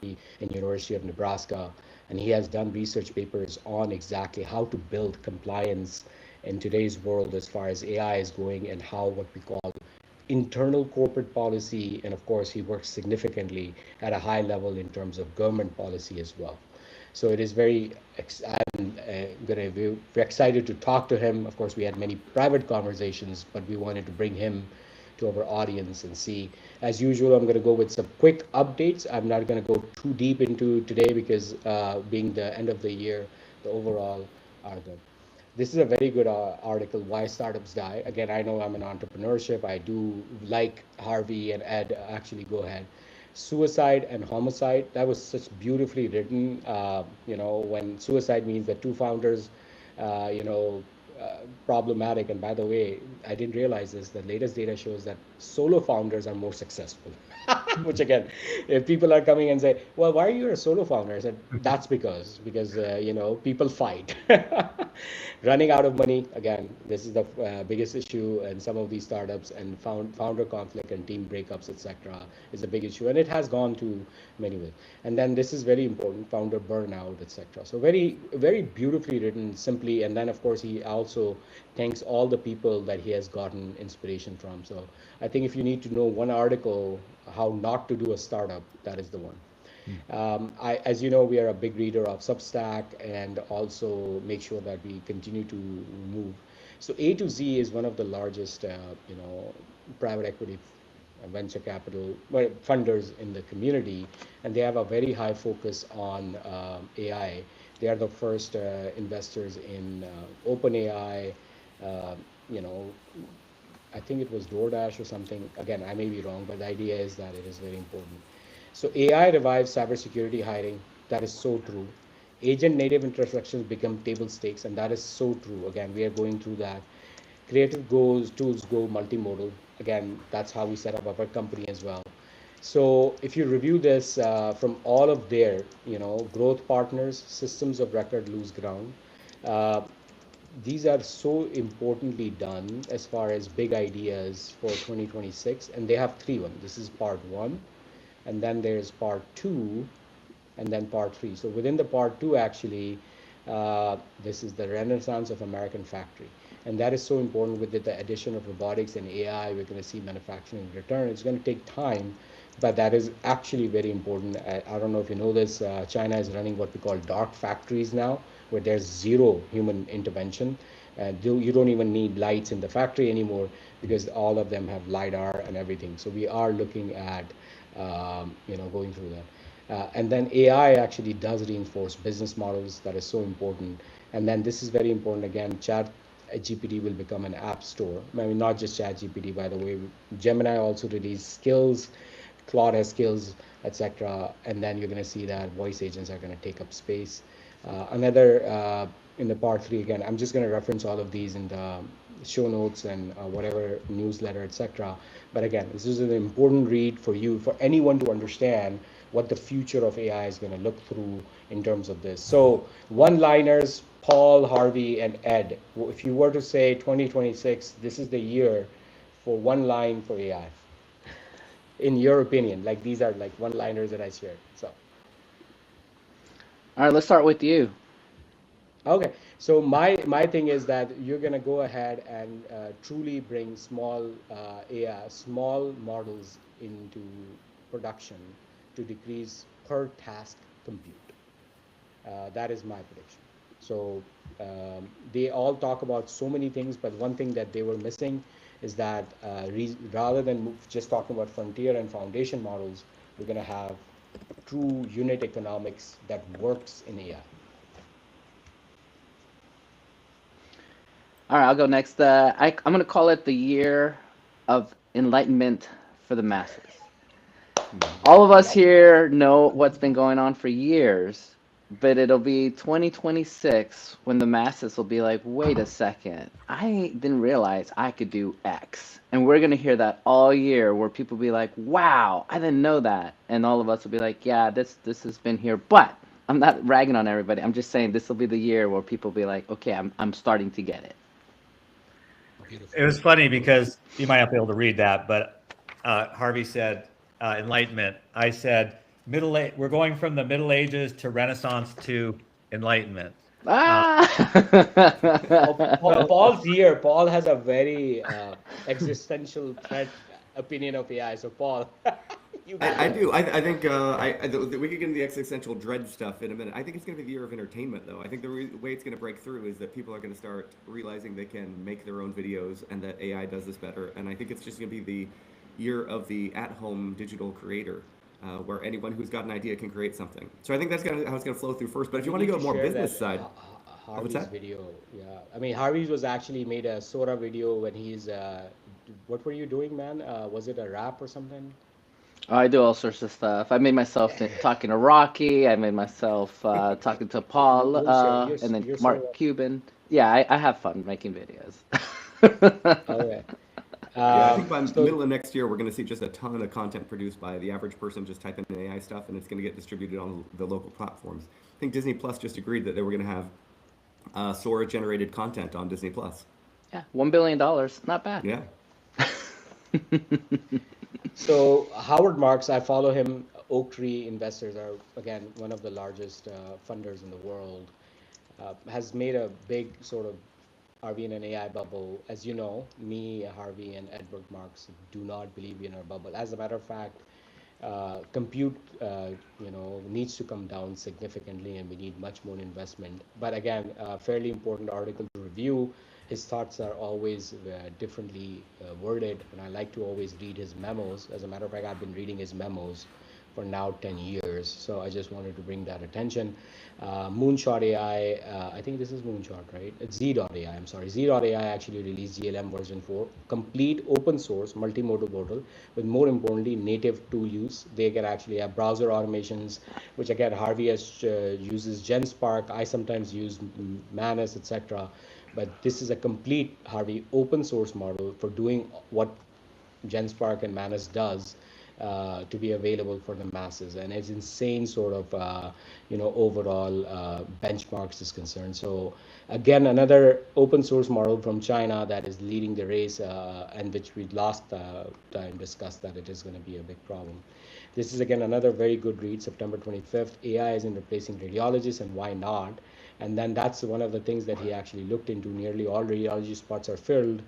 in University of Nebraska, and he has done research papers on exactly how to build compliance in today's world as far as AI is going, and how what we call internal corporate policy, and of course he works significantly at a high level in terms of government policy as well. So it is I'm we're excited to talk to him. Of course, we had many private conversations, but we wanted to bring him to our audience and see. As usual, I'm going to go with some quick updates. I'm not going to go too deep into today because being the end of the year, the overall are the this is a very good article, Why Startups Die. Again, I know I'm an entrepreneurship. I do like Harvey and Ed. Actually, go ahead. Suicide and homicide. That was such beautifully written. When suicide means that two founders, uh, you know, problematic. And by the way, I didn't realize this. The latest data shows that solo founders are more successful. Which again, if people are coming and say, "Well, why are you a solo founder?" I said, "That's because people fight." Running out of money, again, this is the biggest issue in some of these startups, and founder conflict and team breakups, etc., is a big issue, and it has gone to many ways. And then this is very important, founder burnout, etc. So very, very beautifully written, simply. And then of course he also thanks all the people that he has gotten inspiration from. So I think if you need to know one article, how not to do a startup, that is the one. As you know, we are a big reader of Substack, and also make sure that we continue to move. So A to Z is one of the largest, private equity venture capital funders in the community, and they have a very high focus on AI. They are the first investors in OpenAI. Uh, you know, I think it was DoorDash or something. Again, I may be wrong, but the idea is that it is very important. So AI revives cybersecurity hiring. That is so true. Agent native intersections become table stakes, and that is so true. Again, we are going through that. Creative goes, tools go multimodal. Again, that's how we set up our company as well. So if you review this from all of their, growth partners, systems of record lose ground. Uh, these are so importantly done as far as big ideas for 2026, and they have three one. This is part one, and then there's part two, and then part three. So within the part two, actually, this is the renaissance of American factory. And that is so important with the addition of robotics and AI. We're going to see manufacturing return. It's going to take time, but that is actually very important. I don't know if you know this, China is running what we call dark factories now, where there's zero human intervention. You don't even need lights in the factory anymore because all of them have LiDAR and everything. So we are looking at, going through that. And then AI actually does reinforce business models. That is so important. And then this is very important again. Chat GPT will become an app store. I mean, not just Chat GPT, by the way. Gemini also released skills. Claude has skills, etc. And then you're going to see that voice agents are going to take up space. Another in the part three again. I'm just going to reference all of these in the show notes and whatever newsletter, etc. But again, this is an important read for you, for anyone to understand what the future of AI is going to look through in terms of this. So, one-liners, Paul, Harvey, and Ed. If you were to say 2026, this is the year for one line for AI. In your opinion, like these are like one-liners that I shared. So, All right, let's start with you. okay. So my thing is that you're gonna go ahead and truly bring small AI, small models into production to decrease per task compute. That is my prediction. So they all talk about so many things, but one thing that they were missing is that rather than just talking about frontier and foundation models, we're going to have true unit economics that works in AI. All right, I'll go next. I'm going to call it the year of enlightenment for the masses. All of us Like, here know what's been going on for years, but it'll be 2026 when the masses will be like, wait a second, I didn't realize I could do X. And we're going to hear that all year where people be like, wow, I didn't know that. And all of us will be like, yeah, this has been here. But I'm not ragging on everybody. I'm just saying this will be the year where people be like, okay, I'm starting to get it. beautiful. It was funny because you might not be able to read that, but Harvey said enlightenment. I said We're going from the Middle Ages to Renaissance to Enlightenment. Ah! Paul's here. Paul has a very existential threat opinion of AI. So Paul, you get I to do. I think we could get into the existential dread stuff in a minute. I think it's going to be the year of entertainment, though. I think the way it's going to break through is that people are going to start realizing they can make their own videos and that AI does this better. And I think it's just going to be the year of the at-home digital creator, where anyone who's got an idea can create something. So I think that's how it's going to flow through first. But if you want to need go more share business that side, Harvey's that? video. Yeah, I mean Harvey's was actually made a Sora video when he's. What were you doing, man? Was it a rap or something? I do all sorts of stuff. I made myself talking to Rocky. I made myself talking to Paul, and then You're Mark so. Cuban. Yeah, I have fun making videos. All right. yeah, I think by the So middle of next year, we're going to see just a ton of content produced by the average person just typing in AI stuff, and it's going to get distributed on the local platforms. I think Disney Plus just agreed that they were going to have Sora generated content on Disney Plus. Yeah, $1 billion, not bad. Yeah. So Howard Marks, I follow him. Oaktree Investors are again one of the largest funders in the world. Has made a big sort of Harvey in an AI bubble. As you know, me, Harvey, and Edward Marks do not believe in our bubble. As a matter of fact, compute, needs to come down significantly, and we need much more investment. But again, fairly important article to review. His thoughts are always differently worded, and I like to always read his memos. As a matter of fact, I've been reading his memos for now 10 years. So I just wanted to bring that attention. Moonshot AI, I think this is Moonshot, right? It's Z.AI, I'm sorry. Z.AI actually released GLM version 4, complete open source multimodal portal with, more importantly, native tool use. They can actually have browser automations, which again, Harvey has, uses GenSpark. I sometimes use Manus, etc. But this is a complete Harvey open source model for doing what GenSpark and Manus does, to be available for the masses, and it's insane sort of overall benchmarks is concerned. So again, another open source model from China that is leading the race, and which we last time discussed that it is going to be a big problem. This is again another very good read, September 25th. AI isn't replacing radiologists, and why not? And then that's one of the things that he actually looked into. Nearly all radiology spots are filled,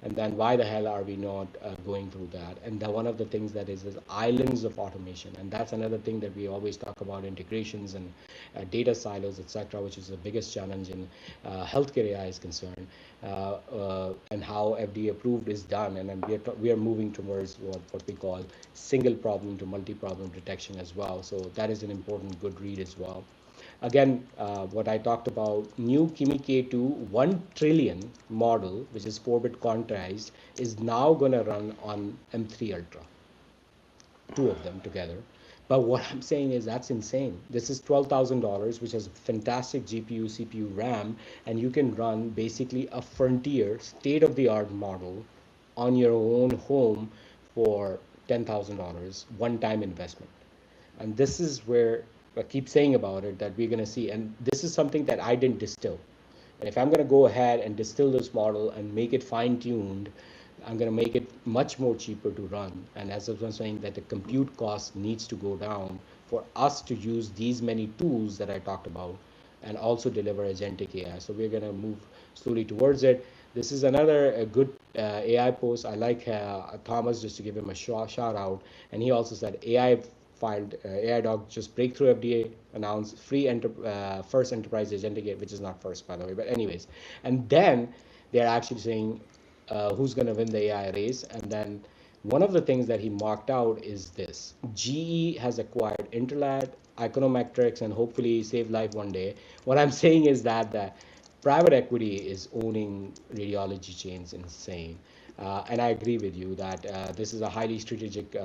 and then why the hell are we not going through that? And one of the things that is islands of automation, and that's another thing that we always talk about, integrations and data silos, etc., which is the biggest challenge in healthcare AI is concerned, and how FDA approved is done, and then we are moving towards what we call single problem to multi-problem detection as well. So that is an important good read as well. Again, what I talked about, new Kimi K2 1 trillion model, which is 4-bit quantized, is now going to run on M3 Ultra, two of them together. But what I'm saying is that's insane. This is $12,000, which has fantastic GPU, CPU, RAM, and you can run basically a frontier, state-of-the-art model on your own home for $10,000, one-time investment. And this is where I keep saying about it that we're going to see, and this is something that I didn't distill. And if I'm going to go ahead and distill this model and make it fine-tuned, I'm going to make it much more cheaper to run. And as I was saying, that the compute cost needs to go down for us to use these many tools that I talked about, and also deliver agentic AI. So we're going to move slowly towards it. This is another good AI post. I like Thomas, just to give him a shout out. And he also said AI filed AI Dog just breakthrough FDA announced free first enterprise agentic, which is not first, by the way, but anyways. And then they're actually saying who's going to win the AI race. And then one of the things that he marked out is this: GE has acquired Interlab, Econometrics, and hopefully save life one day. What I'm saying is that the private equity is owning radiology chains insane. And I agree with you that this is a highly strategic,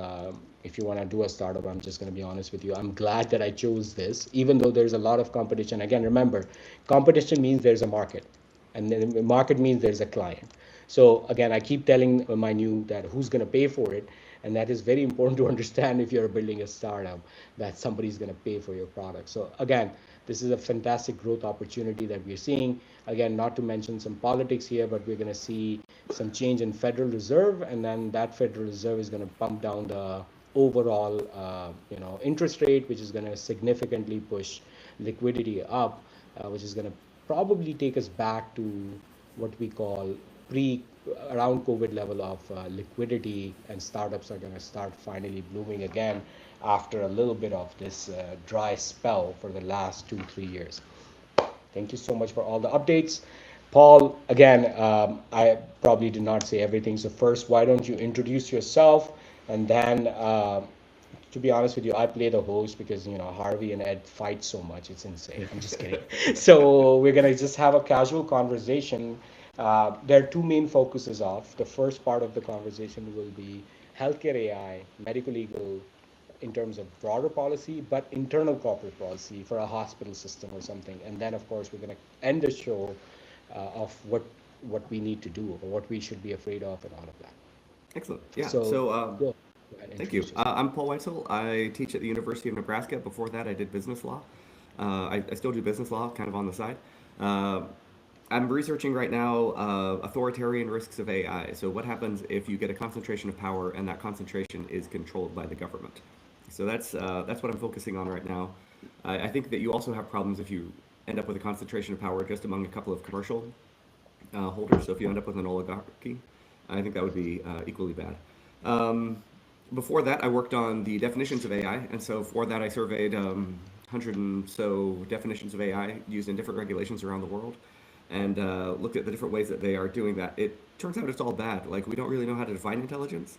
if you want to do a startup, I'm just going to be honest with you. I'm glad that I chose this, even though there's a lot of competition. Again, remember, competition means there's a market, and then the market means there's a client. So again, I keep telling my new that who's going to pay for it. And that is very important to understand if you're building a startup, that somebody's going to pay for your product. So again, this is a fantastic growth opportunity that we're seeing. Again, not to mention some politics here, but we're going to see some change in Federal Reserve, and then that Federal Reserve is going to pump down the overall, interest rate, which is going to significantly push liquidity up, which is going to probably take us back to what we call around COVID level of liquidity, and startups are going to start finally blooming again after a little bit of this dry spell for the last 2-3 years. Thank you so much for all the updates. Paul, again, I probably did not say everything. So first, why don't you introduce yourself? And then, to be honest with you, I play the host because, Harvey and Ed fight so much. It's insane. I'm just kidding. So we're going to just have a casual conversation. There are two main focuses of. The first part of the conversation will be healthcare AI, medical legal, in terms of broader policy, but internal corporate policy for a hospital system or something. And then, of course, we're going to end the show of what we need to do or what we should be afraid of and all of that. Excellent. Yeah. So, So thank you. I'm Paul Weitzel. I teach at the University of Nebraska. Before that, I did business law. I still do business law, kind of on the side. I'm researching right now authoritarian risks of AI. So what happens if you get a concentration of power and that concentration is controlled by the government? So that's what I'm focusing on right now. I think that you also have problems if you end up with a concentration of power just among a couple of commercial holders. So if you end up with an oligarchy, I think that would be equally bad. Before that, I worked on the definitions of AI. And so for that, I surveyed 100 and so definitions of AI used in different regulations around the world, and looked at the different ways that they are doing that. It turns out it's all bad. Like, we don't really know how to define intelligence.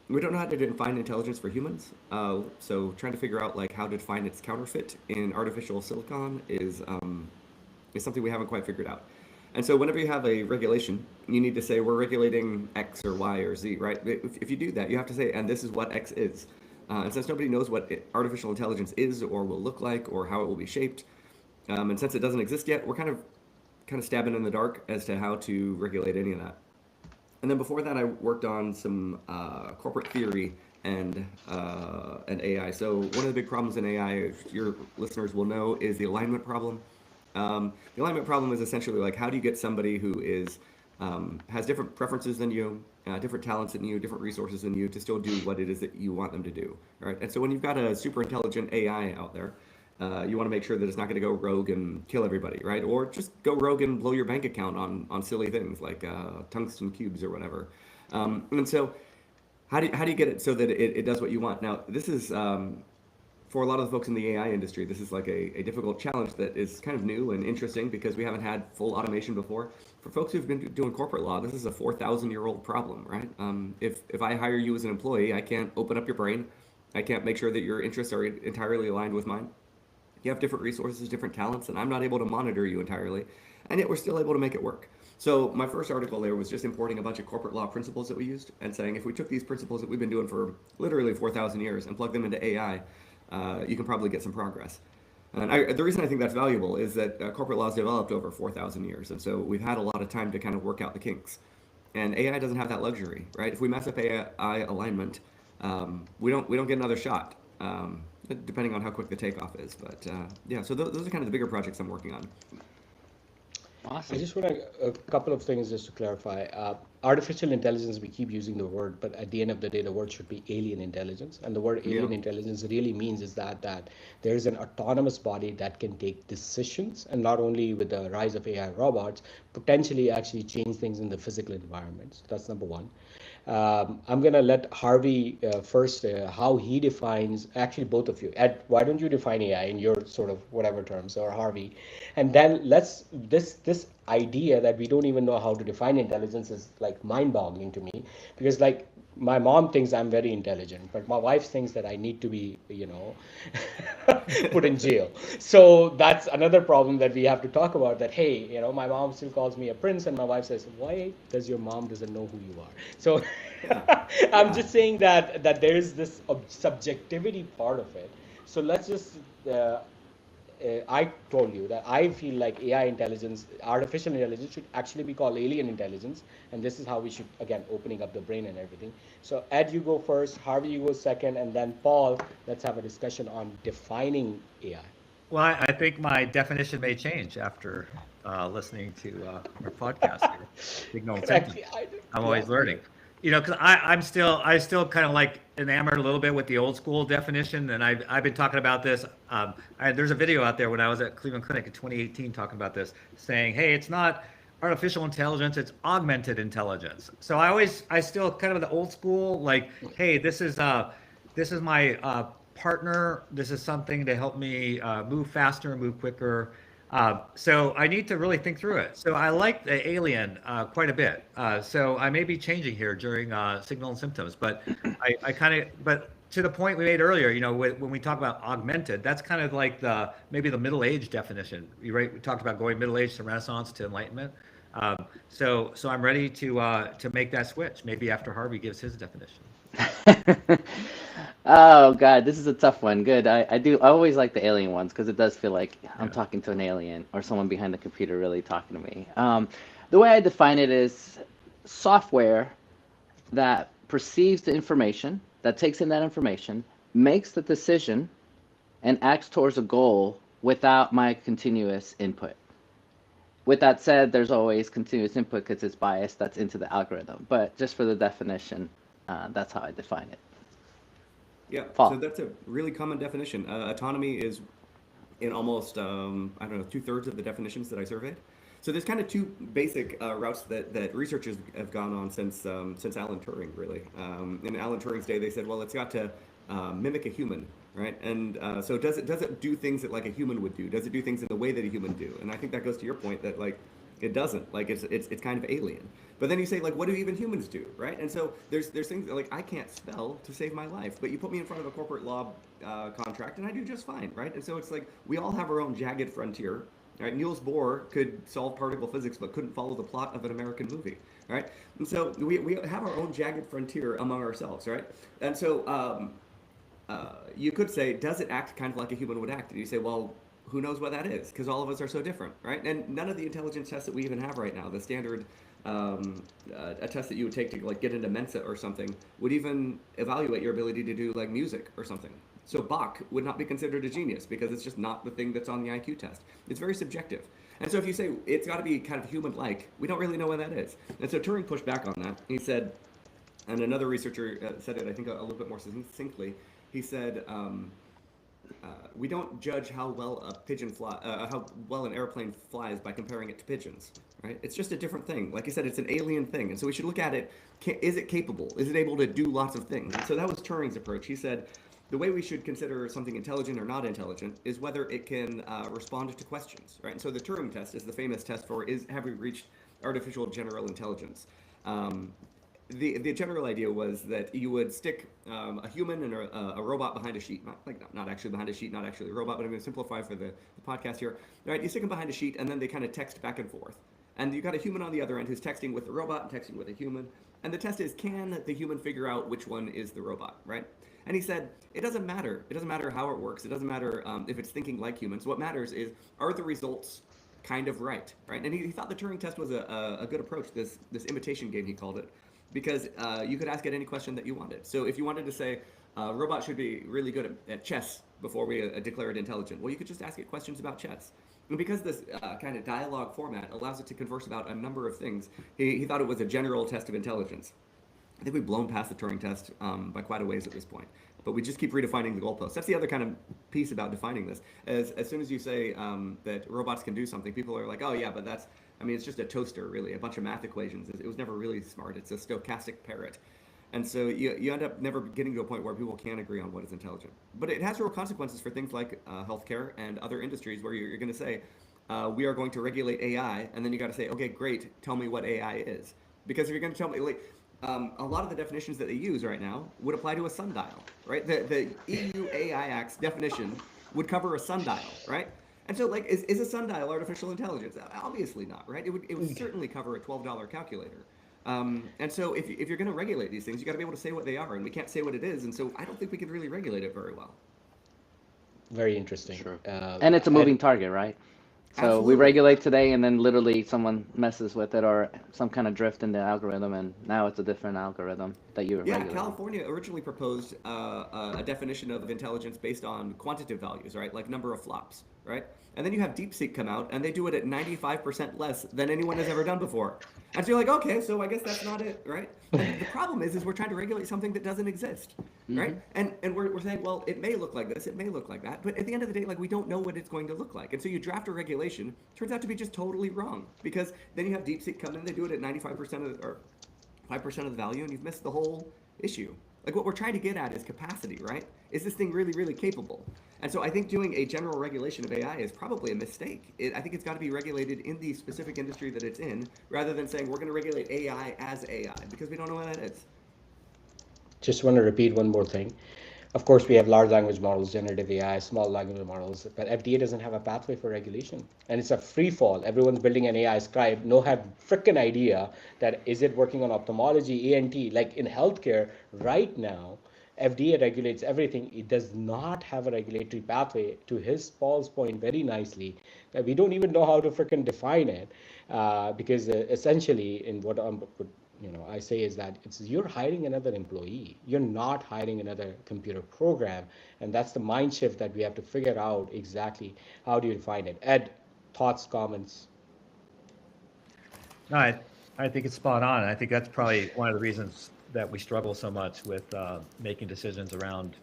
We don't know how to define intelligence for humans. So trying to figure out like how to define its counterfeit in artificial silicon is something we haven't quite figured out. And so whenever you have a regulation, you need to say we're regulating X or Y or Z, right? If you do that, you have to say, and this is what X is. And since nobody knows what artificial intelligence is or will look like or how it will be shaped, and since it doesn't exist yet, we're kind of stabbing in the dark as to how to regulate any of that. And then before that, I worked on some corporate theory and AI. So one of the big problems in AI, if your listeners will know, is the alignment problem. The alignment problem is essentially like, how do you get somebody who is has different preferences than you, different talents than you, different resources than you, to still do what it is that you want them to do, right? And so when you've got a super intelligent AI out there, you want to make sure that it's not going to go rogue and kill everybody, right? Or just go rogue and blow your bank account on silly things like tungsten cubes or whatever. And so how do you get it so that it does what you want? Now, this is, for a lot of the folks in the AI industry, this is like a difficult challenge that is kind of new and interesting because we haven't had full automation before. For folks who've been doing corporate law, this is a 4,000-year-old problem, right? If I hire you as an employee, I can't open up your brain. I can't make sure that your interests are entirely aligned with mine. You have different resources, different talents, and I'm not able to monitor you entirely, and yet we're still able to make it work. So my first article there was just importing a bunch of corporate law principles that we used and saying, if we took these principles that we've been doing for literally 4,000 years and plugged them into AI, you can probably get some progress. And the reason I think that's valuable is that corporate law has developed over 4,000 years, and so we've had a lot of time to kind of work out the kinks. And AI doesn't have that luxury, right? If we mess up AI alignment, we don't get another shot. Depending on how quick the takeoff is. But yeah, so those are kind of the bigger projects I'm working on. Awesome. I just want a couple of things just to clarify. Artificial intelligence, we keep using the word, but at the end of the day, the word should be alien intelligence. And the word alien intelligence really means is that there is an autonomous body that can take decisions, and not only with the rise of AI robots, potentially actually change things in the physical environment. So that's number one. I'm going to let Harvey first, how he defines, actually both of you. Ed, why don't you define AI in your sort of whatever terms, or Harvey? And then this idea that we don't even know how to define intelligence is like mind-boggling to me, because like my mom thinks I'm very intelligent, but my wife thinks that I need to be, put in jail. So that's another problem that we have to talk about, that, hey, my mom still calls me a prince, and my wife says, why does your mom doesn't know who you are? So I'm just saying that there is this subjectivity part of it. So let's just, I told you that I feel like AI intelligence, artificial intelligence, should actually be called alien intelligence. And this is how we should, again, opening up the brain and everything. So Ed, you go first, Harvey, you go second, and then Paul, let's have a discussion on defining AI. Well, I think my definition may change after listening to our podcast here. Signal Sentence. I'm always learning. because I still kind of like enamored a little bit with the old school definition, and I've been talking about this. There's a video out there when I was at Cleveland Clinic in 2018 talking about this, saying, hey, it's not artificial intelligence, it's augmented intelligence. So I still kind of the old school, like, hey, this is my partner. This is something to help me move faster, move quicker. So I need to really think through it. So I like the alien quite a bit. So I may be changing here during signal and symptoms, but but to the point we made earlier, when we talk about augmented, that's kind of like maybe the middle age definition. We talked about going middle age to Renaissance to Enlightenment. So I'm ready to make that switch. Maybe after Harvey gives his definition. Oh God, this is a tough one. Good. I always like the alien ones because it does feel like I'm talking to an alien or someone behind the computer really talking to me. The way I define it is software that perceives the information, that takes in that information, makes the decision, and acts towards a goal without my continuous input. With that said, there's always continuous input because it's biased that's into the algorithm. But just for the definition, that's how I define it. Yeah, Paul. so that's a really common definition. Autonomy is in almost, 2/3 of the definitions that I surveyed. So there's kind of two basic routes that researchers have gone on since Alan Turing, really. In Alan Turing's day, they said, well, it's got to mimic a human, right? And so does it do things that like a human would do? Does it do things in the way that a human do? And I think that goes to your point that like it doesn't. Like it's kind of alien. But then you say like, what do even humans do, right? And so there's things that, like I can't spell to save my life, but you put me in front of a corporate law contract and I do just fine, right? And so it's like we all have our own jagged frontier. Right? Niels Bohr could solve particle physics, but couldn't follow the plot of an American movie, right? And so we have our own jagged frontier among ourselves, right? And so you could say, does it act kind of like a human would act? And you say, well, who knows what that is? Because all of us are so different, right? And none of the intelligence tests that we even have right now, the standard a test that you would take to like get into Mensa or something, would even evaluate your ability to do like music or something. So Bach would not be considered a genius because it's just not the thing that's on the IQ test. It's very subjective. And so if you say it's got to be kind of human-like, we don't really know what that is. And so Turing pushed back on that. He said, and another researcher said it, I think, a little bit more succinctly. He said, we don't judge how well how well an airplane flies by comparing it to pigeons, right? It's just a different thing. Like I said, it's an alien thing. And so we should look at it, is it capable? Is it able to do lots of things? And so that was Turing's approach. He said, the way we should consider something intelligent or not intelligent is whether it can respond to questions, right? And so the Turing test is the famous test for have we reached artificial general intelligence? The general idea was that you would stick a human and a robot behind a sheet, not actually behind a sheet, not actually a robot, but I'm going to simplify for the podcast here. Right? You stick them behind a sheet, and then they kind of text back and forth. And you got a human on the other end who's texting with the robot and texting with a human. And the test is, can the human figure out which one is the robot, right? And he said, it doesn't matter. It doesn't matter how it works. It doesn't matter if it's thinking like humans. What matters is, are the results kind of right? And he thought the Turing test was a good approach, this imitation game, he called it, because you could ask it any question that you wanted. So if you wanted to say, robot should be really good at chess before we declare it intelligent, well, you could just ask it questions about chess. And because this kind of dialogue format allows it to converse about a number of things, he thought it was a general test of intelligence. I think we've blown past the Turing test by quite a ways at this point, but we just keep redefining the goalposts. That's the other kind of piece about defining this. As soon as you say that robots can do something, people are like, oh yeah, but it's just a toaster, really, a bunch of math equations. It was never really smart. It's a stochastic parrot. And so you end up never getting to a point where people can agree on what is intelligent. But it has real consequences for things like healthcare and other industries where you're going to say, we are going to regulate AI, and then you got to say, okay, great, tell me what AI is. Because if you're going to tell me, like, a lot of the definitions that they use right now would apply to a sundial, right? The EU AI Act's definition would cover a sundial, right? And so, like, is a sundial artificial intelligence? Obviously not, right? It would certainly cover a $12 calculator. And so if you're going to regulate these things, you got to be able to say what they are, and we can't say what it is, and so I don't think we can really regulate it very well. Very interesting. Sure. And it's a moving target, right? So Absolutely. we regulate today, and then literally someone messes with it or some kind of drift in the algorithm, and now it's a different algorithm that you're regulating. California originally proposed a definition of intelligence based on quantitative values, right? Like number of flops, right? And then you have DeepSeek come out, and they do it at 95% less than anyone has ever done before. And so you're like, okay, so I guess that's not it, right? And the problem is we're trying to regulate something that doesn't exist, right? And we're saying, well, it may look like this, it may look like that, but at the end of the day, like, we don't know what it's going to look like. And so you draft a regulation, turns out to be just totally wrong, because then you have DeepSeek come in, they do it at 95% of or 5% of the value, and you've missed the whole issue. Like, what we're trying to get at is capacity, right? Is this thing really, really capable? And so I think doing a general regulation of AI is probably a mistake. I think it's got to be regulated in the specific industry that it's in, rather than saying we're going to regulate AI as AI, because we don't know what that is. Just want to repeat one more thing. Of course, we have large language models, generative AI, small language models, but FDA doesn't have a pathway for regulation. And it's a free fall. Everyone's building an AI scribe. No have freaking idea that is it working on ophthalmology, ENT, like in healthcare right now. FDA regulates everything. It does not have a regulatory pathway. To Paul's point very nicely, that we don't even know how to freaking define it, because essentially, in what I say is that you're hiring another employee. You're not hiring another computer program, and that's the mind shift that we have to figure out exactly how do you define it. Ed, thoughts, comments? No, I think it's spot on. I think that's probably one of the reasons that we struggle so much with making decisions around,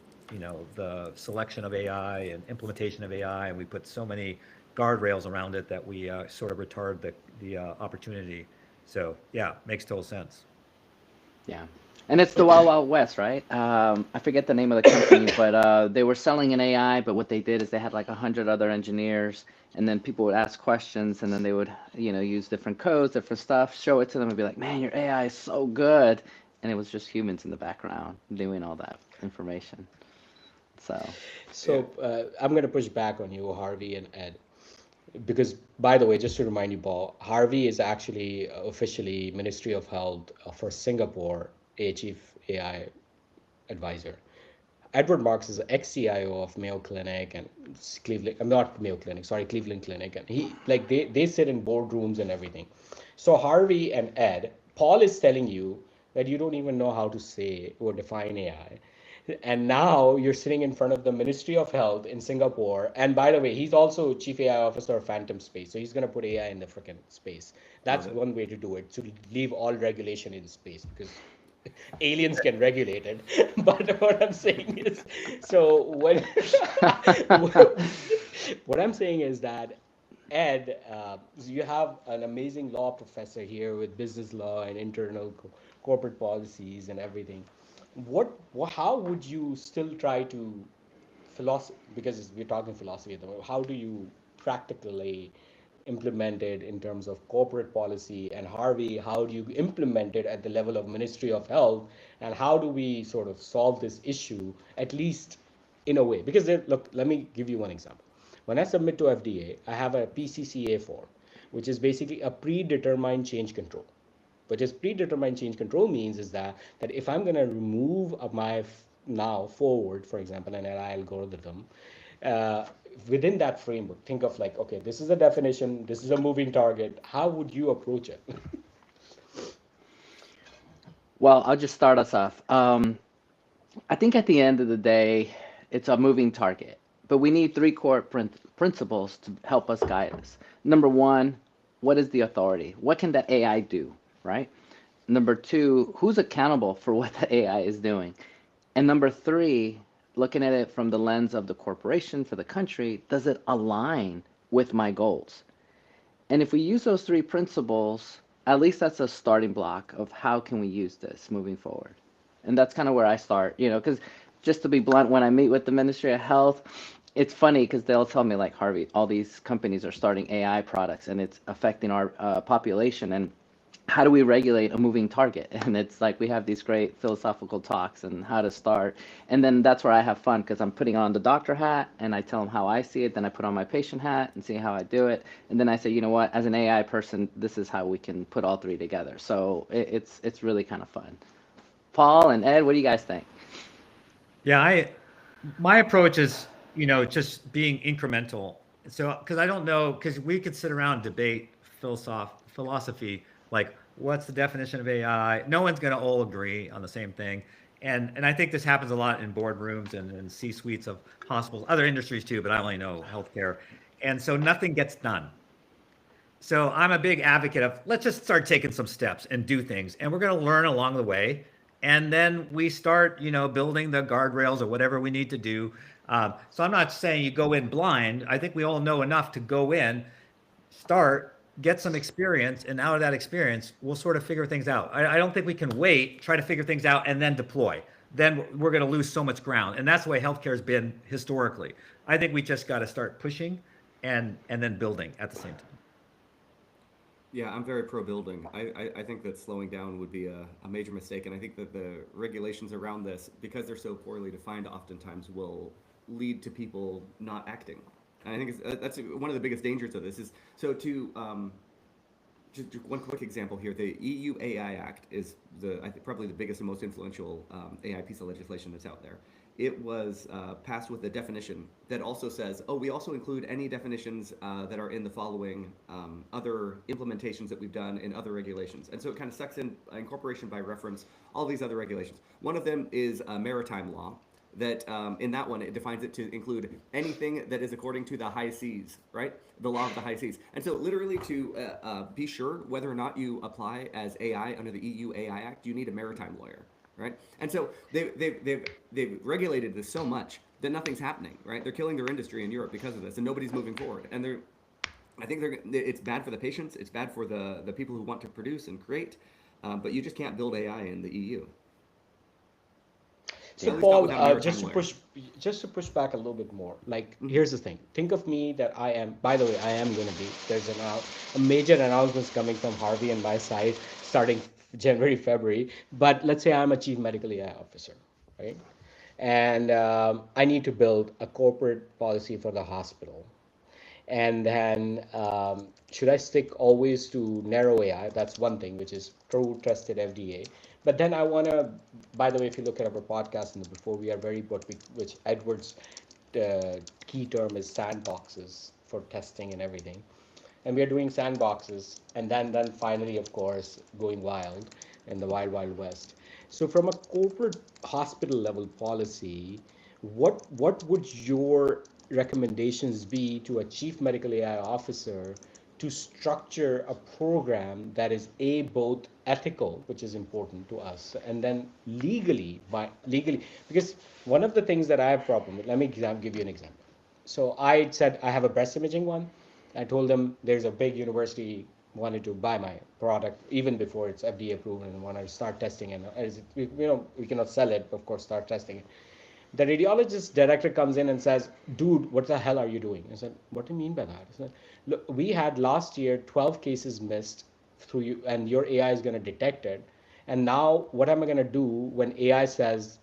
the selection of AI and implementation of AI, and we put so many guardrails around it that we sort of retard the opportunity. So yeah, makes total sense. Yeah. And it's the Wild Wild West, right? I forget the name of the company, but they were selling an AI, but what they did is they had like 100 other engineers, and then people would ask questions, and then they would, use different codes, different stuff, show it to them and be like, man, your AI is so good. And it was just humans in the background doing all that information. So I'm going to push back on you, Harvey and Ed. Because, by the way, just to remind you, Paul, Harvey is actually officially Ministry of Health for Singapore, a chief AI advisor. Edward Marks is ex-CIO of Mayo Clinic and Cleveland. I'm not Mayo Clinic, sorry, Cleveland Clinic, and they sit in boardrooms and everything. So Harvey and Ed, Paul is telling you that you don't even know how to say or define AI. And now you're sitting in front of the Ministry of Health in Singapore. And by the way, he's also Chief AI Officer of Phantom Space. So he's going to put AI in the freaking space. That's one way to do it, to leave all regulation in space, because aliens can regulate it. But what I'm saying is, so what I'm saying is that, Ed, you have an amazing law professor here with business law and internal corporate policies and everything. How would you still try to because we're talking philosophy at the moment, how do you practically implement it in terms of corporate policy? And Harvey, how do you implement it at the level of Ministry of Health? And how do we sort of solve this issue, at least in a way? Because look, let me give you one example. When I submit to FDA, I have a PCCA form, which is basically a predetermined change control. But just predetermined change control means is that if I'm going to remove my now forward, for example, an AI algorithm, within that framework, think of like, okay, this is a definition, this is a moving target. How would you approach it? Well, I'll just start us off. I think at the end of the day, it's a moving target, but we need three core principles to help us guide us. Number one, what is the authority? What can that AI do? Right? Number two, who's accountable for what the AI is doing? And number three, looking at it from the lens of the corporation, for the country, does it align with my goals? And if we use those three principles, at least that's a starting block of how can we use this moving forward. And that's kind of where I start, because just to be blunt, when I meet with the Ministry of Health, it's funny because they'll tell me like, Harvey, all these companies are starting AI products and it's affecting our population. And how do we regulate a moving target? And it's like we have these great philosophical talks and how to start. And then that's where I have fun because I'm putting on the doctor hat and I tell them how I see it. Then I put on my patient hat and see how I do it. And then I say, you know what, as an AI person, this is how we can put all three together. So it's really kind of fun. Paul and Ed, what do you guys think? Yeah, my approach is, just being incremental. So, because I don't know, because we could sit around and debate philosophy, like what's the definition of AI? No one's going to all agree on the same thing. And I think this happens a lot in boardrooms and C-suites of hospitals, other industries too, but I only know healthcare. And so nothing gets done. So I'm a big advocate of let's just start taking some steps and do things, and we're going to learn along the way, and then we start, building the guardrails or whatever we need to do. So I'm not saying you go in blind. I think we all know enough to go in, start, get some experience, and out of that experience, we'll sort of figure things out. I don't think we can wait, try to figure things out, and then deploy. Then we're going to lose so much ground, and that's the way healthcare has been historically. I think we just got to start pushing, and then building at the same time. Yeah, I'm very pro building. I think that slowing down would be a major mistake. And I think that the regulations around this, because they're so poorly defined, oftentimes will lead to people not acting. And I think that's one of the biggest dangers of this is so to just one quick example here. The EU AI Act is I think probably the biggest and most influential AI piece of legislation that's out there. It was passed with a definition that also says, oh, we also include any definitions that are in the following other implementations that we've done in other regulations. And so it kind of sucks in incorporation by reference all these other regulations. One of them is maritime law. That in that one, it defines it to include anything that is according to the high seas, right? The law of the high seas. And so literally to be sure whether or not you apply as AI under the EU AI Act, you need a maritime lawyer. Right, and so they've regulated this so much that nothing's happening. Right, they're killing their industry in Europe because of this, and nobody's moving forward. And it's bad for the patients, it's bad for the people who want to produce and create, but you just can't build AI in the EU. So Paul, just to push back a little bit more, like here's the thing. Think of me that I am. By the way, I am going to be. There's a major announcements coming from Harvey and my side starting January, February. But let's say I'm a chief medical AI officer, right? And I need to build a corporate policy for the hospital. And then should I stick always to narrow AI? That's one thing, which is true, trusted FDA. But then I want to, by the way, if you look at our podcast and before, we are very, which Edward's key term is sandboxes for testing and everything. And we are doing sandboxes, and then finally, of course, going wild in the wild, wild west. So from a corporate hospital level policy, what would your recommendations be to a chief medical AI officer to structure a program that is both ethical, which is important to us, and then legally, because one of the things that I have problem with, let me give you an example. So I said I have a breast imaging one. I told them there's a big university wanted to buy my product even before it's FDA approved and want to start testing, and we cannot sell it, of course, start testing it. The radiologist director comes in and says, dude, what the hell are you doing? I said, what do you mean by that? I said, look, we had last year 12 cases missed through you, and your AI is going to detect it. And now what am I going to do when AI says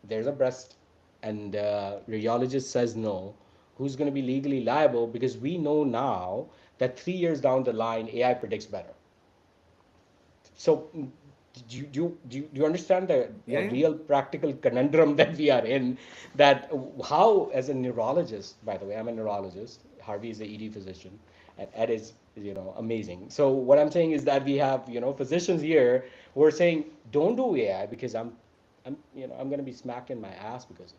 there's a breast and radiologist says no? Who's going to be legally liable? Because we know now that 3 years down the line, AI predicts better. So do you understand the real practical conundrum that we are in? That how, as a neurologist, by the way, I'm a neurologist. Harvey is the ED physician, and Ed is amazing. So what I'm saying is that we have physicians here who are saying don't do AI because I'm going to be smacked in my ass because of it.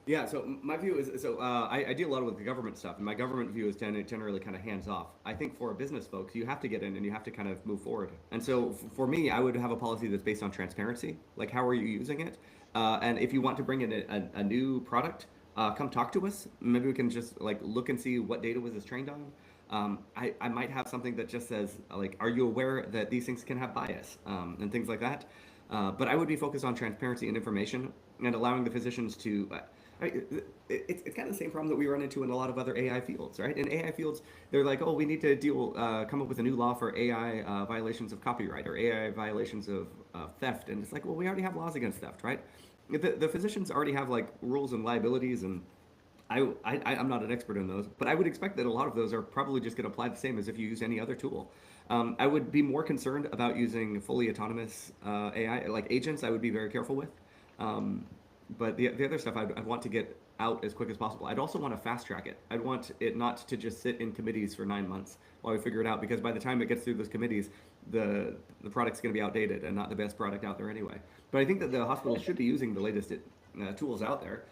Yeah, so my view is, I deal a lot with the government stuff, and my government view is generally kind of hands off. I think for business folks, you have to get in and you have to kind of move forward. And so for me, I would have a policy that's based on transparency, like how are you using it? And if you want to bring in a new product, come talk to us. Maybe we can just like look and see what data was this trained on. I might have something that just says, like, are you aware that these things can have bias and things like that? But I would be focused on transparency and information and allowing the physicians to... It's kind of the same problem that we run into in a lot of other AI fields, right? In AI fields, they're like, oh, we need to come up with a new law for AI violations of copyright or AI violations of theft. And it's like, well, we already have laws against theft, right? The physicians already have like rules and liabilities, and I'm not an expert in those, but I would expect that a lot of those are probably just going to apply the same as if you use any other tool. I would be more concerned about using fully autonomous AI, like agents. I would be very careful with. But the other stuff I'd want to get out as quick as possible. I'd also want to fast track it. I'd want it not to just sit in committees for 9 months while we figure it out, because by the time it gets through those committees, the product's going to be outdated and not the best product out there anyway. But I think that the hospitals should be using the latest tools out there.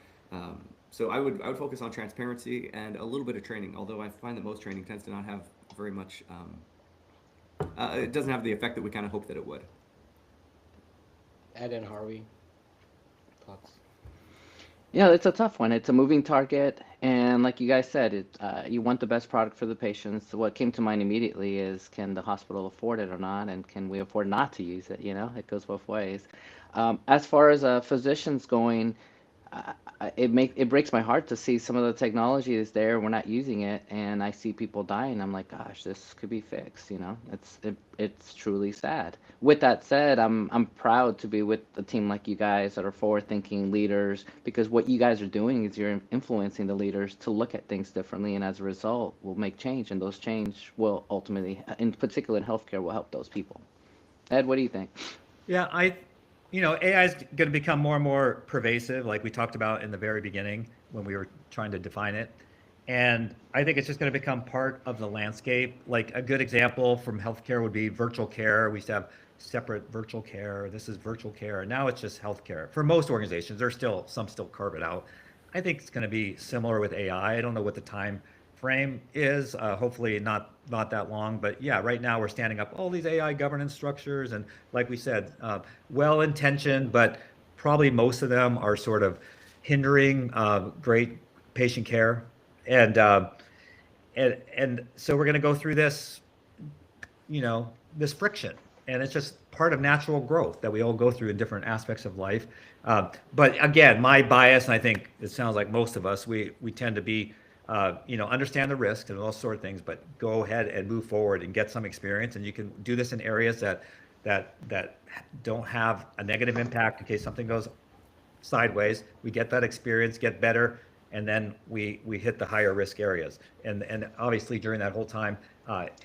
So I would focus on transparency and a little bit of training. Although I find that most training tends to not have very much. It doesn't have the effect that we kind of hope that it would. Ed and Harvey, thoughts? Yeah, it's a tough one. It's a moving target, and like you guys said, you want the best product for the patients. What came to mind immediately is, can the hospital afford it or not, and can we afford not to use it? You know, it goes both ways. As far as physicians going, it breaks my heart to see some of the technology is there, we're not using it, and I see people dying. I'm like, gosh, this could be fixed. You know, it's truly sad. With that said, I'm proud to be with a team like you guys that are forward-thinking leaders, because what you guys are doing is you're influencing the leaders to look at things differently, and as a result, will make change, and those change will ultimately, in particular in healthcare, will help those people. Ed, what do you think? Yeah, AI is going to become more and more pervasive, like we talked about in the very beginning when we were trying to define it. And I think it's just going to become part of the landscape. Like a good example from healthcare would be virtual care. We used to have separate virtual care. This is virtual care. Now it's just healthcare. For most organizations, there's still some still carve it out. I think it's going to be similar with AI. I don't know what the time frame is. Hopefully not that long, but yeah, right now we're standing up all these AI governance structures, and like we said, well-intentioned, but probably most of them are sort of hindering great patient care, and so we're going to go through this, this friction, and it's just part of natural growth that we all go through in different aspects of life. But again, my bias, and I think it sounds like most of us, we tend to be understand the risks and all sort of things, but go ahead and move forward and get some experience. And you can do this in areas that don't have a negative impact in case something goes sideways. We get that experience, get better, and then we hit the higher risk areas. And obviously during that whole time,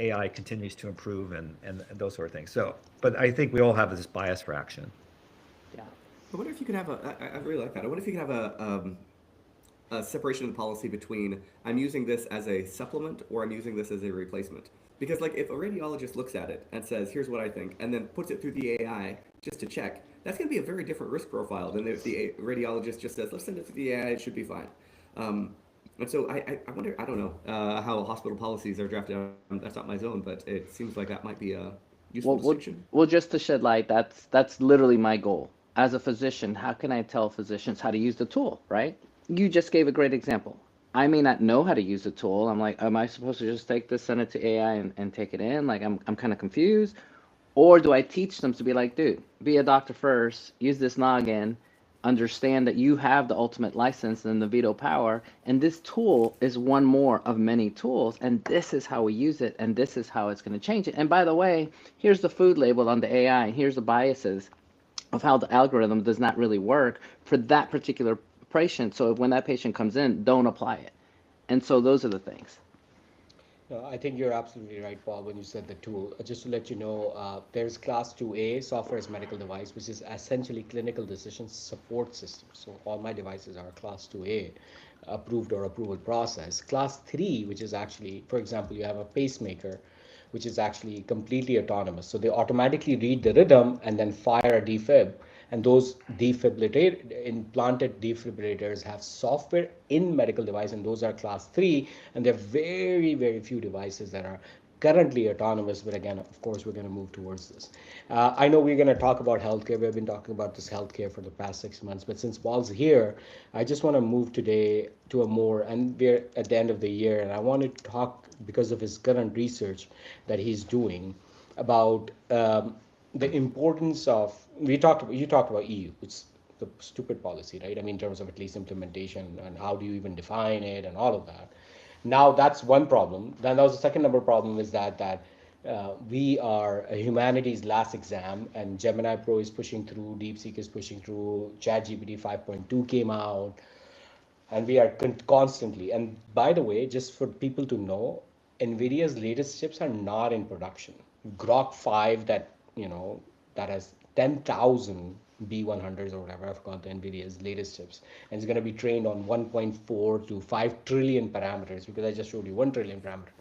AI continues to improve and those sort of things. So, but I think we all have this bias for action. Yeah. I wonder if you could have I really like that. I wonder if you could have a separation of the policy between I'm using this as a supplement or I'm using this as a replacement. Because like if a radiologist looks at it and says, here's what I think, and then puts it through the AI just to check, that's going to be a very different risk profile than if the radiologist just says, let's send it to the AI, it should be fine. And so I wonder, I don't know how hospital policies are drafted. That's not my zone, but it seems like that might be a useful distinction. Well, just to shed light, that's literally my goal. As a physician, how can I tell physicians how to use the tool, right? You just gave a great example. I may not know how to use the tool. I'm like, am I supposed to just take this, send it to AI and take it in? Like, I'm kind of confused. Or do I teach them to be like, dude, be a doctor first, use this noggin, understand that you have the ultimate license and the veto power, and this tool is one more of many tools, and this is how we use it, and this is how it's going to change it. And by the way, here's the food label on the AI, and here's the biases of how the algorithm does not really work for that particular patient. So when that patient comes in, don't apply it. And so those are the things. No, I think you're absolutely right, Paul, when you said the tool. Just to let you know, there's Class 2A, software as medical device, which is essentially clinical decision support system. So all my devices are Class 2A, approved or approval process. Class 3, which is actually, for example, you have a pacemaker, which is actually completely autonomous. So they automatically read the rhythm and then fire a defib. And those implanted defibrillators have software in medical device, and those are Class 3. And there are very, very few devices that are currently autonomous. But again, of course, we're going to move towards this. I know we're going to talk about healthcare. We've been talking about this healthcare for the past 6 months. But since Paul's here, I just want to move today to a more, and we're at the end of the year, and I want to talk, because of his current research that he's doing, about the importance of, you talked about EU, it's the stupid policy, right? I mean, in terms of at least implementation and how do you even define it and all of that. Now that's one problem. Then that was the second number problem, is that we are a humanities last exam, and Gemini Pro is pushing through, DeepSeek is pushing through, ChatGPT 5.2 came out, and we are constantly. And by the way, just for people to know, NVIDIA's latest chips are not in production. Grok 5 that has 10,000 B100s or whatever, I forgot the NVIDIA's latest chips, and it's going to be trained on 1.4 to 5 trillion parameters, because I just showed you 1 trillion parameter.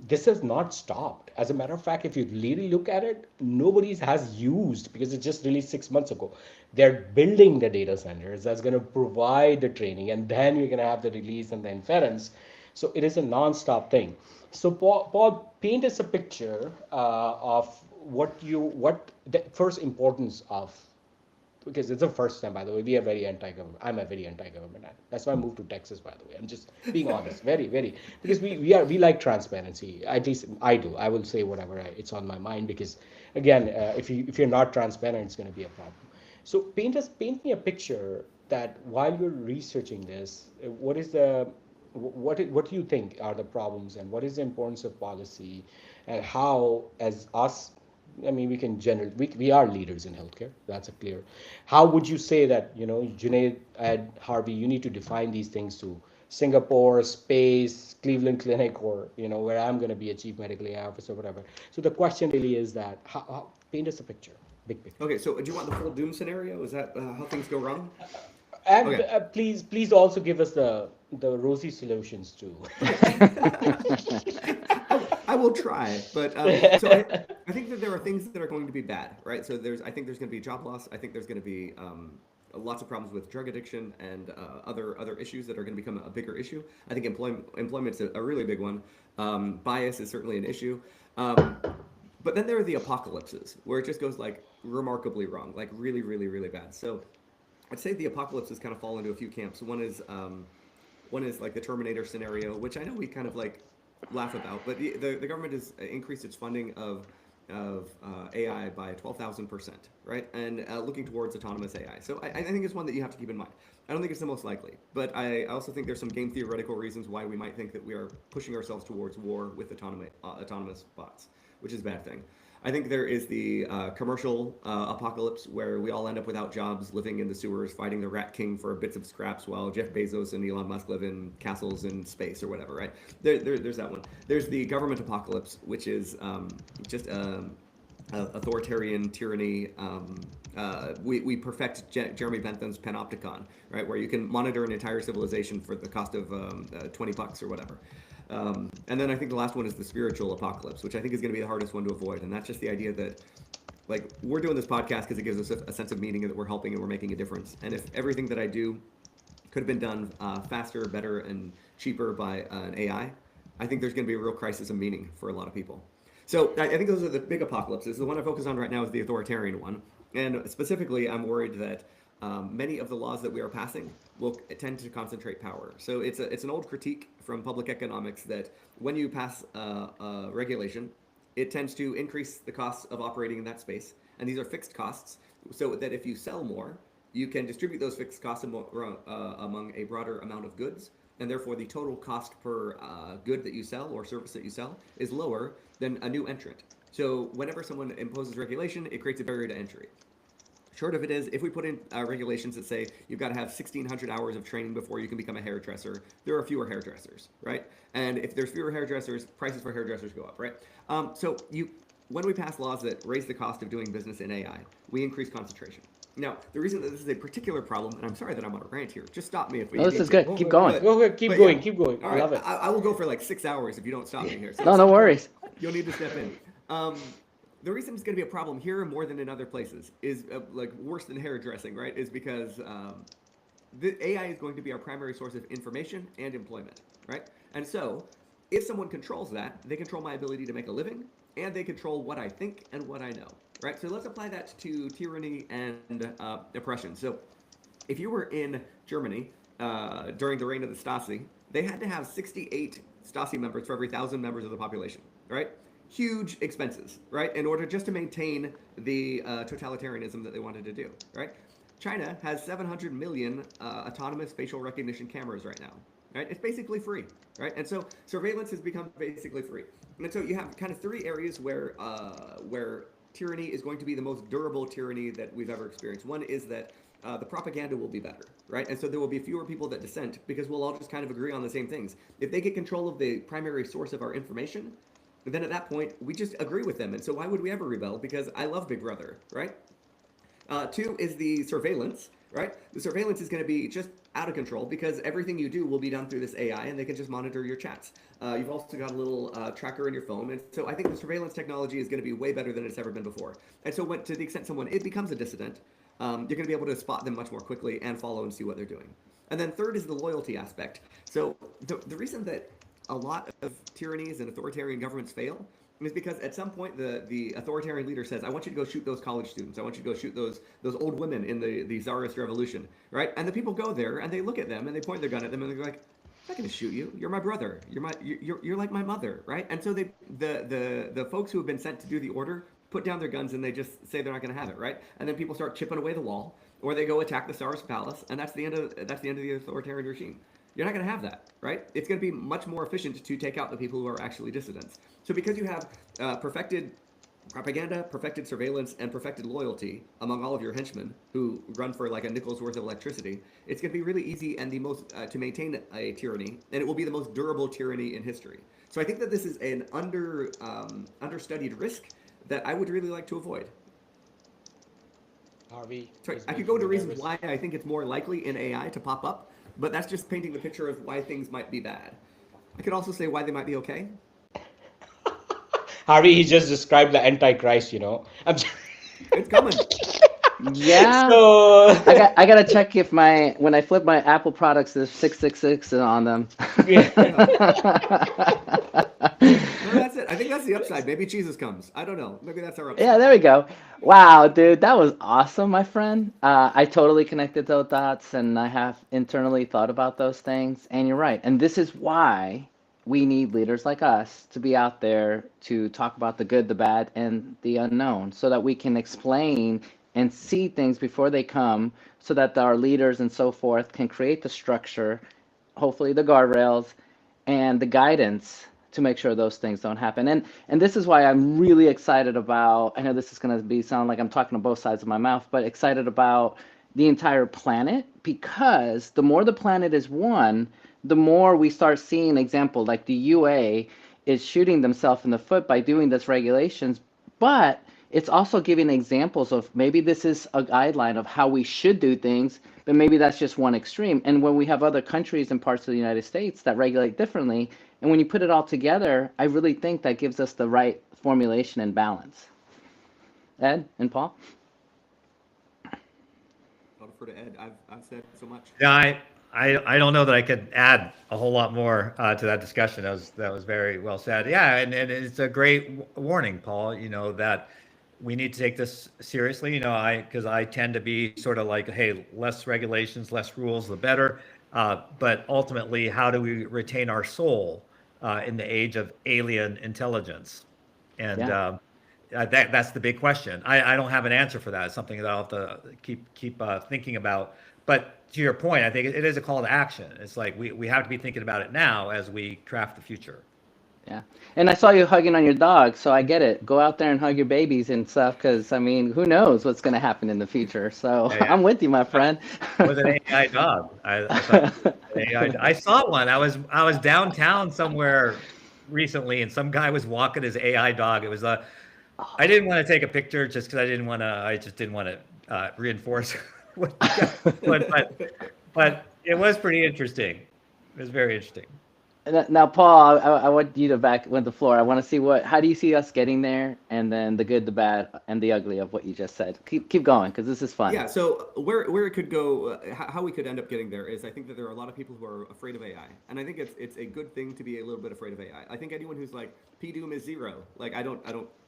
this has not stopped. As a matter of fact, if you really look at it, nobody has used, because it just released 6 months ago. They're building the data centers that's going to provide the training, and then you're going to have the release and the inference. So it is a non-stop thing. So Paul, paint us a picture of what the first importance of, because it's the first time, by the way, we are very anti-government. I'm a very anti-government. That's why I moved to Texas, by the way. I'm just being honest, very, because we like transparency. At least I do. I will say whatever it's on my mind, because again, if you're not transparent, it's going to be a problem. So paint me a picture that while you're researching this, what do you think are the problems, and what is the importance of policy, and how, as us, I mean, we are leaders in healthcare. That's a clear. How would you say that, Junaid and Harvey, you need to define these things to Singapore, space, Cleveland Clinic, or, where I'm going to be a chief medical AI officer, whatever. So the question really is that, how paint us a picture, big picture. Okay, so do you want the full doom scenario? Is that how things go wrong? And Okay. please also give us the rosy solutions too. I will try, but so I think that there are things that are going to be bad, right? So I think there's going to be job loss. I think there's going to be lots of problems with drug addiction and other issues that are going to become a bigger issue. I think employment's a really big one. Bias is certainly an issue. But then there are the apocalypses where it just goes like remarkably wrong, like really, really, really bad. So I'd say the apocalypses kind of fall into a few camps. One is like the Terminator scenario, which I know we kind of like laugh about, but the government has increased its funding of AI by 12,000%, right? And looking towards autonomous AI. So I think it's one that you have to keep in mind. I don't think it's the most likely, but I also think there's some game theoretical reasons why we might think that we are pushing ourselves towards war with autonomous bots, which is a bad thing. I think there is the commercial apocalypse where we all end up without jobs, living in the sewers, fighting the Rat King for bits of scraps while Jeff Bezos and Elon Musk live in castles in space or whatever, right? There's that one. There's the government apocalypse, which is just authoritarian tyranny. We perfect Jeremy Bentham's Panopticon, right, where you can monitor an entire civilization for the cost of $20 or whatever. And then I think the last one is the spiritual apocalypse, which I think is going to be the hardest one to avoid. And that's just the idea that, like, we're doing this podcast because it gives us a sense of meaning and that we're helping and we're making a difference. And if everything that I do could have been done faster, better, and cheaper by an AI, I think there's going to be a real crisis of meaning for a lot of people. So I think those are the big apocalypses. The one I focus on right now is the authoritarian one. And specifically, I'm worried that many of the laws that we are passing will tend to concentrate power. So it's an old critique from public economics that when you pass a regulation, it tends to increase the costs of operating in that space. And these are fixed costs, so that if you sell more, you can distribute those fixed costs among a broader amount of goods. And therefore, the total cost per good that you sell or service that you sell is lower than a new entrant. So whenever someone imposes regulation, it creates a barrier to entry. Short of it is, if we put in regulations that say you've got to have 1,600 hours of training before you can become a hairdresser, there are fewer hairdressers, right? And if there's fewer hairdressers, prices for hairdressers go up, right? When we pass laws that raise the cost of doing business in AI, we increase concentration. Now, the reason that this is a particular problem, and I'm sorry that I'm on a rant here, just stop me if we. No, this is good. Keep going. Go ahead, keep going. All I love right, it. I will go for like 6 hours if you don't stop me here. So No worries. You'll need to step in. The reason it's going to be a problem here more than in other places is like worse than hairdressing, right? Is because the AI is going to be our primary source of information and employment, right? And so if someone controls that, they control my ability to make a living and they control what I think and what I know, right? So let's apply that to tyranny and oppression. So if you were in Germany during the reign of the Stasi, they had to have 68 Stasi members for every 1,000 members of the population, right? Huge expenses, right? In order just to maintain the totalitarianism that they wanted to do, right? China has 700 million autonomous facial recognition cameras right now, right? It's basically free, right? And so surveillance has become basically free. And so you have kind of three areas where tyranny is going to be the most durable tyranny that we've ever experienced. One is that the propaganda will be better, right? And so there will be fewer people that dissent because we'll all just kind of agree on the same things. If they get control of the primary source of our information, then at that point, we just agree with them. And so why would we ever rebel? Because I love Big Brother, right? Two is the surveillance, right? The surveillance is going to be just out of control because everything you do will be done through this AI, and they can just monitor your chats. You've also got a little tracker in your phone, and so I think the surveillance technology is going to be way better than it's ever been before. And so, to the extent someone it becomes a dissident, you're going to be able to spot them much more quickly and follow and see what they're doing. And then third is the loyalty aspect. So the reason that a lot of tyrannies and authoritarian governments fail is because at some point the authoritarian leader says, I want you to go shoot those college students. I want you to go shoot those old women in the Tsarist revolution, right? And the people go there and they look at them and they point their gun at them and they're like, I'm not going to shoot you. You're my brother. You're like my mother, right? And so the folks who have been sent to do the order put down their guns and they just say they're not going to have it, right? And then people start chipping away the wall, or they go attack the Tsarist palace, and that's the end of the authoritarian regime. You're not going to have that, right? It's going to be much more efficient to take out the people who are actually dissidents. So because you have perfected propaganda, perfected surveillance, and perfected loyalty among all of your henchmen who run for like a nickel's worth of electricity, it's going to be really easy and the most to maintain a tyranny, and it will be the most durable tyranny in history. So I think that this is an understudied risk that I would really like to avoid. Harvey, Sorry, I could go into reasons why I think it's more likely in AI to pop up, but that's just painting the picture of why things might be bad. I could also say why they might be okay. Harvey, he just described the Antichrist, you know. It's coming. Yeah. So I gotta check if when I flip my Apple products, there's 666 on them. No, that's it. I think that's the upside. Maybe Jesus comes. I don't know. Maybe that's our upside. Yeah, there we go. Wow, dude, that was awesome, my friend. I totally connected those dots, and I have internally thought about those things. And you're right. And this is why we need leaders like us to be out there to talk about the good, the bad, and the unknown, so that we can explain and see things before they come, so that our leaders and so forth can create the structure, hopefully the guardrails, and the guidance to make sure those things don't happen. And this is why I'm really excited about, I know this is going to sound like I'm talking to both sides of my mouth, but excited about the entire planet, because the more the planet is one, the more we start seeing example like the UA is shooting themselves in the foot by doing this regulations, but it's also giving examples of maybe this is a guideline of how we should do things, but maybe that's just one extreme. And when we have other countries and parts of the United States that regulate differently, and when you put it all together, I really think that gives us the right formulation and balance. Ed and Paul? I'll defer to Ed. I've said so much. Yeah, I don't know that I could add a whole lot more to that discussion. That was very well said. Yeah, and it's a great warning, Paul. You know, that we need to take this seriously. You know, because I tend to be sort of like, hey, less regulations, less rules, the better. But ultimately, how do we retain our soul in the age of alien intelligence? And that's the big question. I don't have an answer for that. It's something that I'll have to keep thinking about. But to your point, I think it is a call to action. It's like we have to be thinking about it now as we craft the future. Yeah. And I saw you hugging on your dog, so I get it. Go out there and hug your babies and stuff, because, I mean, who knows what's going to happen in the future. So Yeah. I'm with you, my friend. With an AI dog. I saw one. I was downtown somewhere recently, and some guy was walking his AI dog. It was I didn't want to take a picture just because I just didn't want to reinforce what but it was pretty interesting. It was very interesting. Now, Paul, I want you to back with the floor. I want to see how do you see us getting there, and then the good, the bad, and the ugly of what you just said. Keep going, because this is fun. Yeah. So where it could go, how we could end up getting there is, I think that there are a lot of people who are afraid of AI, and I think it's a good thing to be a little bit afraid of AI. I think anyone who's like PDoom is 0, like I don't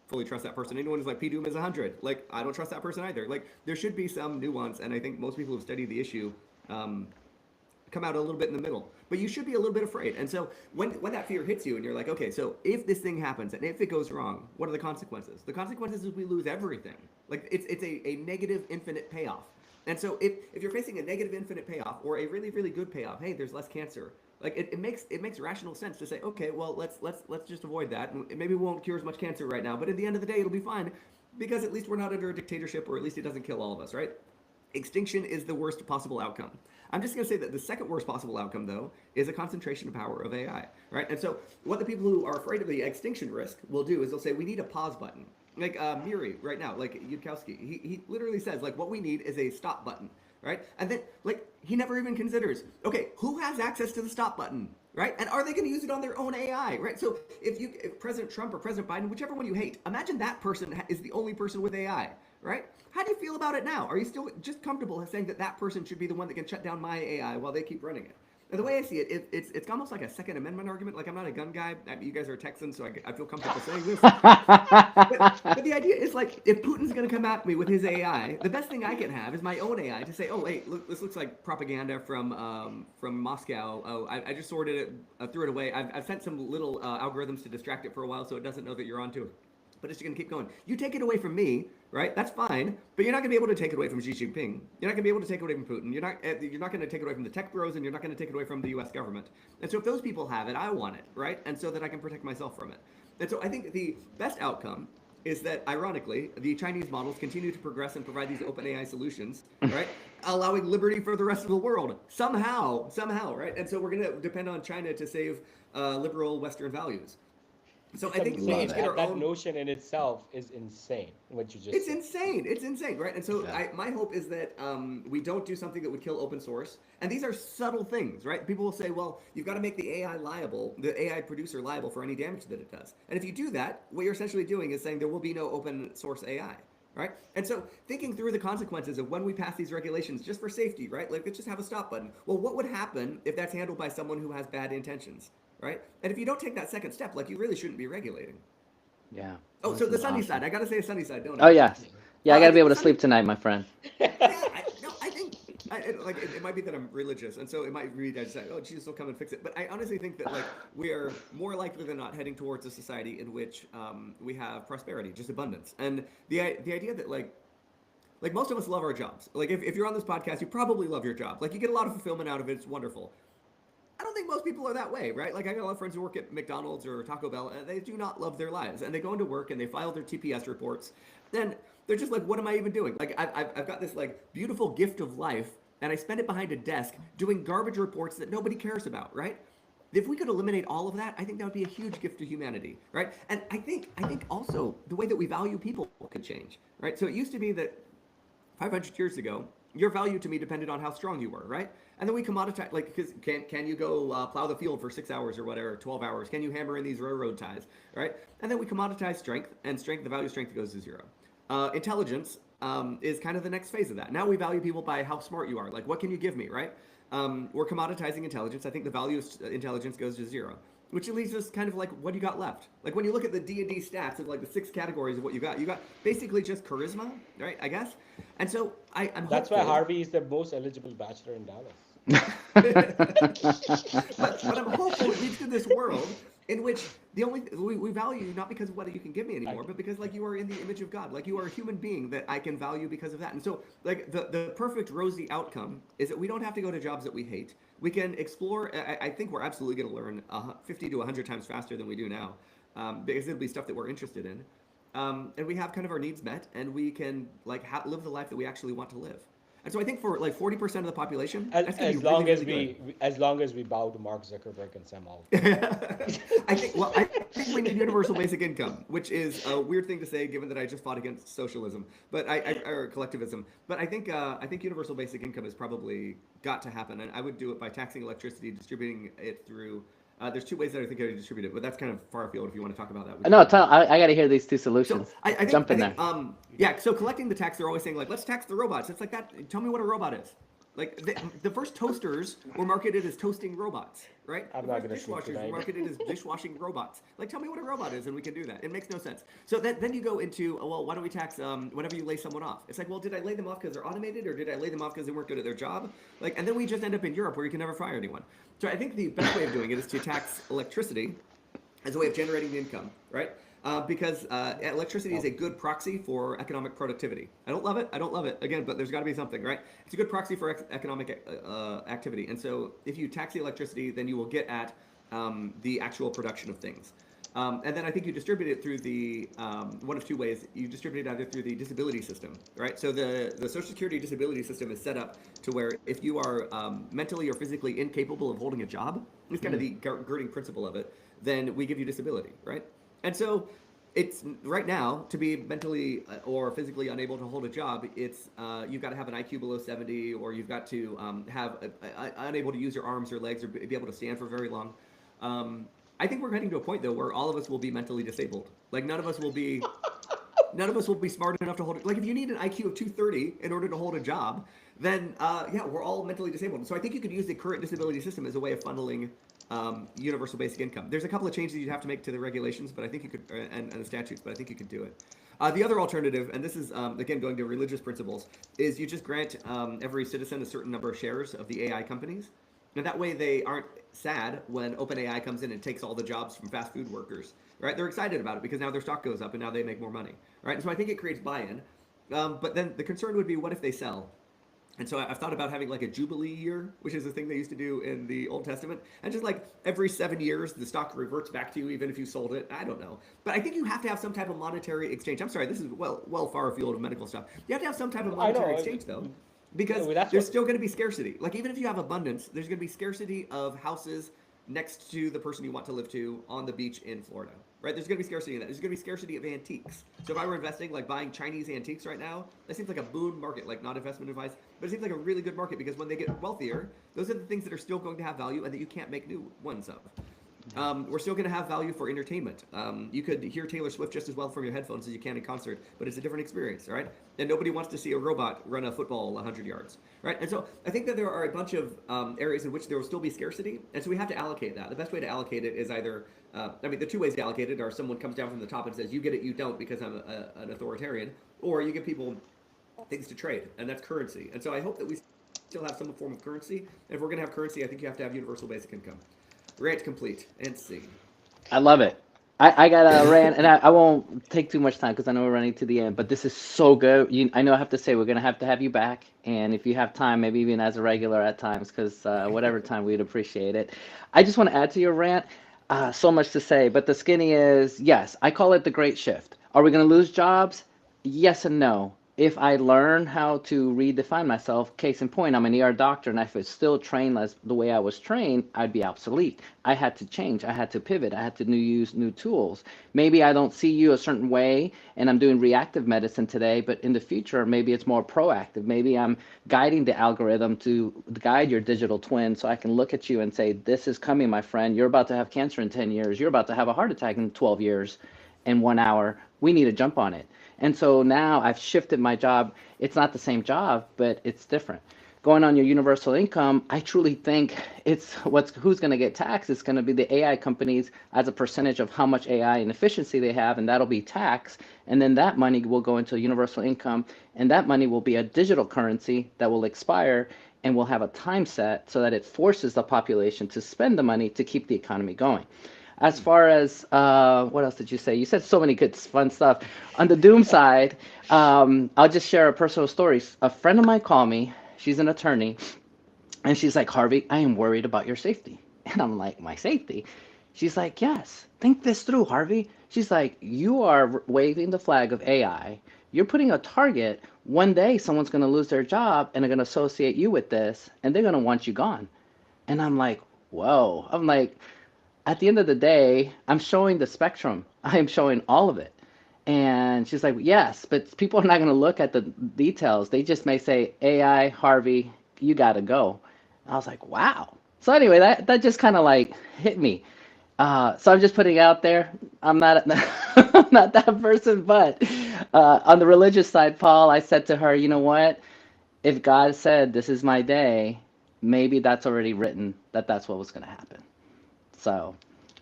fully trust that person. Anyone who's like PDoom is 100, like I don't trust that person either. Like there should be some nuance, and I think most people who've studied the issue come out a little bit in the middle, but you should be a little bit afraid. And so when that fear hits you and you're like, okay, so if this thing happens and if it goes wrong, what are the consequences? The consequences is we lose everything. Like it's a negative infinite payoff. And so if you're facing a negative infinite payoff or a really, really good payoff, hey, there's less cancer. Like it makes rational sense to say, okay, well, let's just avoid that. And maybe we won't cure as much cancer right now, but at the end of the day, it'll be fine because at least we're not under a dictatorship, or at least it doesn't kill all of us, right? Extinction is the worst possible outcome. I'm just going to say that the second worst possible outcome, though, is a concentration of power of AI, right? And so what the people who are afraid of the extinction risk will do is they'll say, we need a pause button. Like Miri right now, like Yudkowsky, he literally says, like, what we need is a stop button. right? And then like he never even considers, okay, who has access to the stop button, right? And are they going to use it on their own AI, right? So if President Trump or President Biden, whichever one you hate, imagine that person is the only person with AI, right? How do you feel about it now? Are you still just comfortable saying that that person should be the one that can shut down my AI while they keep running it? And the way I see it, it's almost like a Second Amendment argument. Like, I'm not a gun guy. You guys are Texans, so I feel comfortable saying this. But the idea is, like, if Putin's going to come at me with his AI, the best thing I can have is my own AI to say, oh, hey, look, this looks like propaganda from Moscow. Oh, I just sorted it, threw it away. I've sent some little algorithms to distract it for a while so it doesn't know that you're onto it. But it's going to keep going. You take it away from me, right? That's fine. But you're not going to be able to take it away from Xi Jinping. You're not going to be able to take it away from Putin. You're not going to take it away from the tech bros, and you're not going to take it away from the U.S. government. And so if those people have it, I want it, right? And so that I can protect myself from it. And so I think the best outcome is that, ironically, the Chinese models continue to progress and provide these open AI solutions, right? Allowing liberty for the rest of the world somehow, right? And so we're going to depend on China to save liberal Western values. So I think we each get our that own notion in itself is insane. What you just It's said. insane. It's insane, right? And so my hope is that we don't do something that would kill open source. And these are subtle things, right? People will say, well, you've got to make the AI liable, the AI producer liable for any damage that it does. And if you do that, what you're essentially doing is saying there will be no open source AI, right? And so thinking through the consequences of when we pass these regulations just for safety, right? Like, let's just have a stop button. Well, what would happen if that's handled by someone who has bad intentions, right? And if you don't take that second step, like, you really shouldn't be regulating. Yeah. Oh, This so the is sunny awesome. side. I got to say a sunny side, don't Oh I? yes. Yeah, I I gotta be think able to sunny- sleep tonight, my friend. I think it might be that I'm religious, and so it might be that I say, oh, Jesus will come and fix it. But I honestly think that, like, we are more likely than not heading towards a society in which we have prosperity, just abundance, and the idea that like most of us love our jobs. Like, if you're on this podcast, you probably love your job. Like, you get a lot of fulfillment out of it. It's wonderful. I don't think most people are that way, right? Like, I got a lot of friends who work at McDonald's or Taco Bell, and they do not love their lives. And they go into work and they file their TPS reports. Then they're just like, what am I even doing? Like, I've got this, like, beautiful gift of life, and I spend it behind a desk doing garbage reports that nobody cares about, right? If we could eliminate all of that, I think that would be a huge gift to humanity, right? And I think also the way that we value people could change, right? So it used to be that 500 years ago, your value to me depended on how strong you were, right? And then we commoditize, like, because can you go plow the field for 6 hours or whatever, 12 hours? Can you hammer in these railroad ties, right? And then we commoditize strength, and the value of strength goes to zero. Intelligence is kind of the next phase of that. Now we value people by how smart you are. Like, what can you give me, right? We're commoditizing intelligence. I think the value of intelligence goes to zero, which leaves us kind of like, what do you got left? Like, when you look at the D&D stats of, like, the 6 categories of what you got basically just charisma, right? I guess. And so I'm That's why hopeful- Harvey is the most eligible bachelor in Dallas. but I'm hopeful it leads to this world in which we value you not because of what you can give me anymore, but because, like, you are in the image of God, like, you are a human being that I can value because of that. And so, like, the perfect rosy outcome is that we don't have to go to jobs that we hate. We can explore. I think we're absolutely going to learn 50 to 100 times faster than we do now, because it'll be stuff that we're interested in, and we have kind of our needs met, and we can, like, live the life that we actually want to live. And so I think for, like, 40% of the population, that's gonna be As long really, as really we bow to Mark Zuckerberg and Sam Altman. I think we need universal basic income, which is a weird thing to say given that I just fought against socialism, but or collectivism. But I think universal basic income has probably got to happen, and I would do it by taxing electricity, distributing it through. There's 2 ways that I think I would distribute it, but that's kind of far afield if you want to talk about that. No, I got to hear these 2 solutions. So I think, Jump in there. Yeah, so collecting the tax, they're always saying, like, let's tax the robots. It's like that. Tell me what a robot is. Like, the first toasters were marketed as toasting robots, right? I'm The not first gonna sleep dishwashers were tonight. marketed as dishwashing robots. Like, tell me what a robot is, and we can do that. It makes no sense. So then you go into, well, why don't we tax whenever you lay someone off? It's like, well, did I lay them off because they're automated, or did I lay them off because they weren't good at their job? Like, and then we just end up in Europe where you can never fire anyone. So I think the best way of doing it is to tax electricity as a way of generating income, right? Because electricity is a good proxy for economic productivity. I don't love it, again, but there's got to be something, right? It's a good proxy for economic activity. And so if you tax the electricity, then you will get at the actual production of things. And then I think you distribute it through the one of 2 ways. You distribute it either through the disability system, right? So the Social Security disability system is set up to where if you are mentally or physically incapable of holding a job, it's kind of the girding principle of it, then we give you disability, right? And so it's right now to be mentally or physically unable to hold a job. It's you've got to have an IQ below 70, or you've got to have unable to use your arms or legs or be able to stand for very long. I think we're getting to a point though where all of us will be mentally disabled. Like none of us will be smart enough to hold it. Like if you need an IQ of 230 in order to hold a job, then yeah, we're all mentally disabled. So I think you could use the current disability system as a way of funneling universal basic income. There's a couple of changes you'd have to make to the regulations, but I think you could, and the statutes, but I think you could do it. The other alternative, and this is again going to religious principles, is you just grant every citizen a certain number of shares of the AI companies, and that way they aren't sad when OpenAI comes in and takes all the jobs from fast food workers. Right? They're excited about it because now their stock goes up and now they make more money. Right? And so I think it creates buy-in. But then the concern would be, what if they sell? And so I've thought about having like a Jubilee year, which is a thing they used to do in the Old Testament. And just like every 7 years, the stock reverts back to you, even if you sold it. I don't know. But I think you have to have some type of monetary exchange. I'm sorry, this is well far afield of medical stuff. You have to have some type of monetary exchange, though. Because there's still going to be scarcity. Like even if you have abundance, there's going to be scarcity of houses next to the person you want to live to on the beach in Florida, right? There's going to be scarcity in that. There's going to be scarcity of antiques. So if I were investing, like buying Chinese antiques right now, that seems like a boom market, like not investment advice, but it seems like a really good market because when they get wealthier, those are the things that are still going to have value and that you can't make new ones of. We're still going to have value for entertainment. You could hear Taylor Swift just as well from your headphones as you can in concert, but it's a different experience, right? And nobody wants to see a robot run a football 100 yards, right? And so I think that there are a bunch of areas in which there will still be scarcity, and so we have to allocate that. The best way to allocate it is either, the two ways to allocate it are someone comes down from the top and says, you get it, you don't, because I'm an authoritarian, or you give people things to trade, and that's currency. And so I hope that we still have some form of currency, and if we're going to have currency, I think you have to have universal basic income. Rant complete. And scene. I love it. I got a rant, and I won't take too much time because I know we're running to the end, but this is so good. I know I have to say we're going to have you back, and if you have time, maybe even as a regular at times, because whatever time, we'd appreciate it. I just want to add to your rant, so much to say, but the skinny is, yes, I call it the great shift. Are we going to lose jobs? Yes and no. If I learn how to redefine myself, case in point, I'm an ER doctor, and if I was still trained as the way I was trained, I'd be obsolete. I had to change. I had to pivot. I had to use new tools. Maybe I don't see you a certain way, and I'm doing reactive medicine today, but in the future, maybe it's more proactive. Maybe I'm guiding the algorithm to guide your digital twin so I can look at you and say, this is coming, my friend. You're about to have cancer in 10 years. You're about to have a heart attack in 12 years. In 1 hour. We need to jump on it. And so now I've shifted my job. It's not the same job, but it's different. Going on your universal income, I truly think it's who's going to get taxed. It's going to be the AI companies as a percentage of how much AI and efficiency they have, and that'll be taxed. And then that money will go into universal income, and that money will be a digital currency that will expire and will have a time set so that it forces the population to spend the money to keep the economy going. As far as, what else did you say? You said so many good, fun stuff. On the doom side, I'll just share a personal story. A friend of mine called me. She's an attorney. And she's like, Harvey, I am worried about your safety. And I'm like, my safety? She's like, yes, think this through, Harvey. She's like, you are waving the flag of AI. You're putting a target. One day, someone's going to lose their job, and they're going to associate you with this, and they're going to want you gone. And I'm like, whoa. I'm like, at the end of the day, I'm showing the spectrum. I am showing all of it. And she's like, yes, but people are not going to look at the details. They just may say, AI, Harvey, you got to go. I was like, wow. So anyway, that just kind of like hit me. So I'm just putting it out there. I'm not I'm not that person, but on the religious side, Paul, I said to her, you know what? If God said this is my day, maybe that's already written that that's what was going to happen. So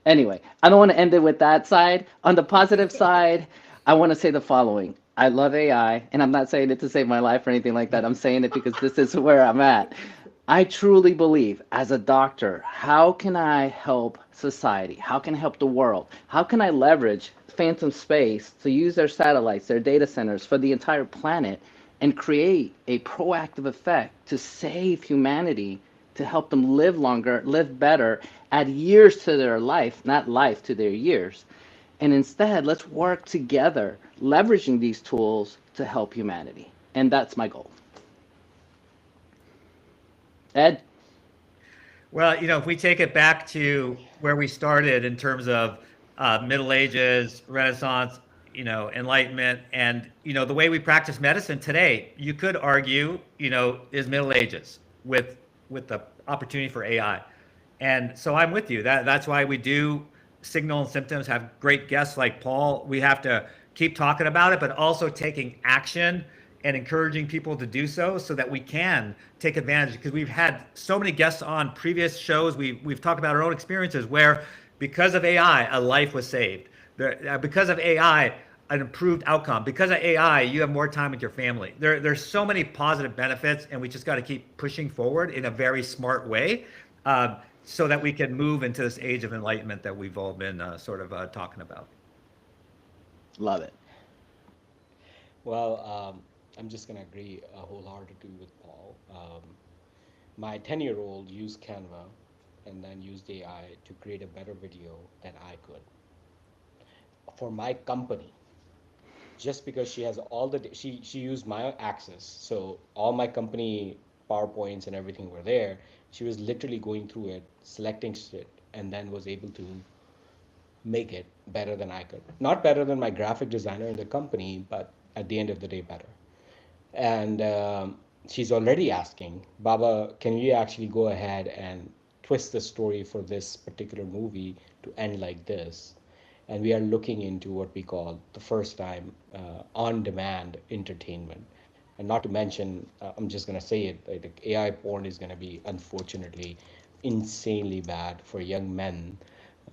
anyway, I don't want to end it with that side. On the positive side, I want to say the following. I love AI, and I'm not saying it to save my life or anything like that. I'm saying it because this is where I'm at. I truly believe, as a doctor, how can I help society? How can I help the world? How can I leverage phantom space to use their satellites, their data centers for the entire planet and create a proactive effect to save humanity, to help them live longer, live better, add years to their life, not life to their years. And instead, let's work together, leveraging these tools to help humanity. And that's my goal. Ed? Well, if we take it back to where we started in terms of Middle Ages, Renaissance, Enlightenment, and the way we practice medicine today, you could argue, is Middle Ages with the opportunity for AI. And so I'm with you. That's why we do Signal and Symptoms, have great guests like Paul. We have to keep talking about it, but also taking action and encouraging people to do so that we can take advantage, because we've had so many guests on previous shows. We've talked about our own experiences where because of AI, a life was saved. Because of AI, an improved outcome. Because of AI, you have more time with your family. There's so many positive benefits, and we just got to keep pushing forward in a very smart way, so that we can move into this age of enlightenment that we've all been talking about. Love it. Well, I'm just going to agree wholeheartedly with Paul. My 10-year-old used Canva and then used AI to create a better video than I could for my company. Just because she has she used my access, so all my company PowerPoints and everything were there. She was literally going through it, selecting shit, and then was able to make it better than I could. Not better than my graphic designer in the company, but at the end of the day, better. And she's already asking, Baba, can you actually go ahead and twist the story for this particular movie to end like this? And we are looking into what we call the first time on-demand entertainment. And not to mention, I'm just going to say it, like AI porn is going to be, unfortunately, insanely bad for young men,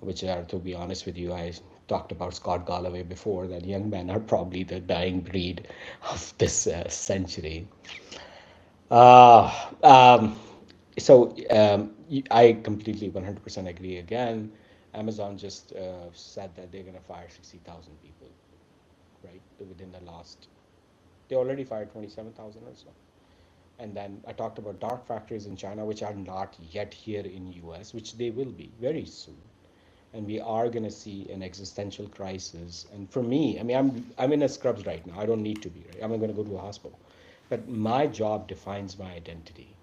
which are, to be honest with you, I talked about Scott Galloway before, that young men are probably the dying breed of this century. Uh, um, I completely 100% agree again. Amazon just said that they're going to fire 60,000 people, right? Within the last, they already fired 27,000 or so. And then I talked about dark factories in China, which are not yet here in US, which they will be very soon. And we are going to see an existential crisis. And for me, I mean, I'm in a scrubs right now. I don't need to be, right? I'm going to go to a hospital. But my job defines my identity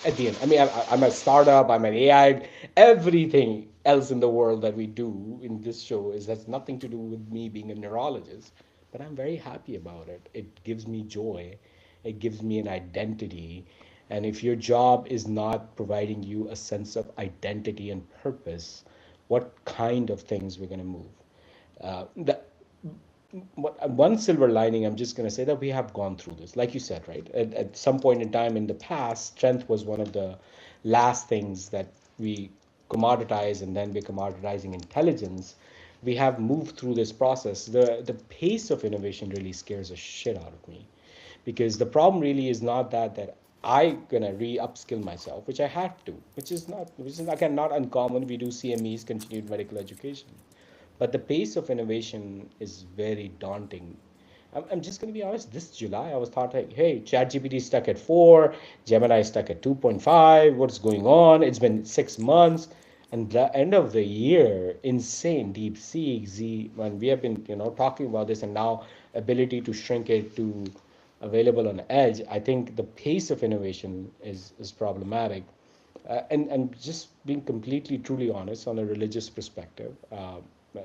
at the end. I mean, I'm a startup, I'm an AI, everything else in the world that we do in this show has nothing to do with me being a neurologist, but I'm very happy about it. It gives me joy, it gives me an identity. And if your job is not providing you a sense of identity and purpose, what kind of things we're going to move? The one silver lining, I'm just going to say that we have gone through this, like you said, right? At some point in time in the past, strength was one of the last things that we commoditize, and then we're commoditizing intelligence. We have moved through this process. The pace of innovation really scares the shit out of me, because the problem really is not that I gonna re-upskill myself, which I have to, which is again not uncommon. We do CMEs, continued medical education, but the pace of innovation is very daunting. I'm just going to be honest. This July, I was thought like, hey, ChatGPT is stuck at 4, Gemini is stuck at 2.5. What's going on? It's been 6 months, and the end of the year, insane. DeepSeek, when we have been, talking about this, and now ability to shrink it to available on edge. I think the pace of innovation is problematic. And just being completely, truly honest on a religious perspective,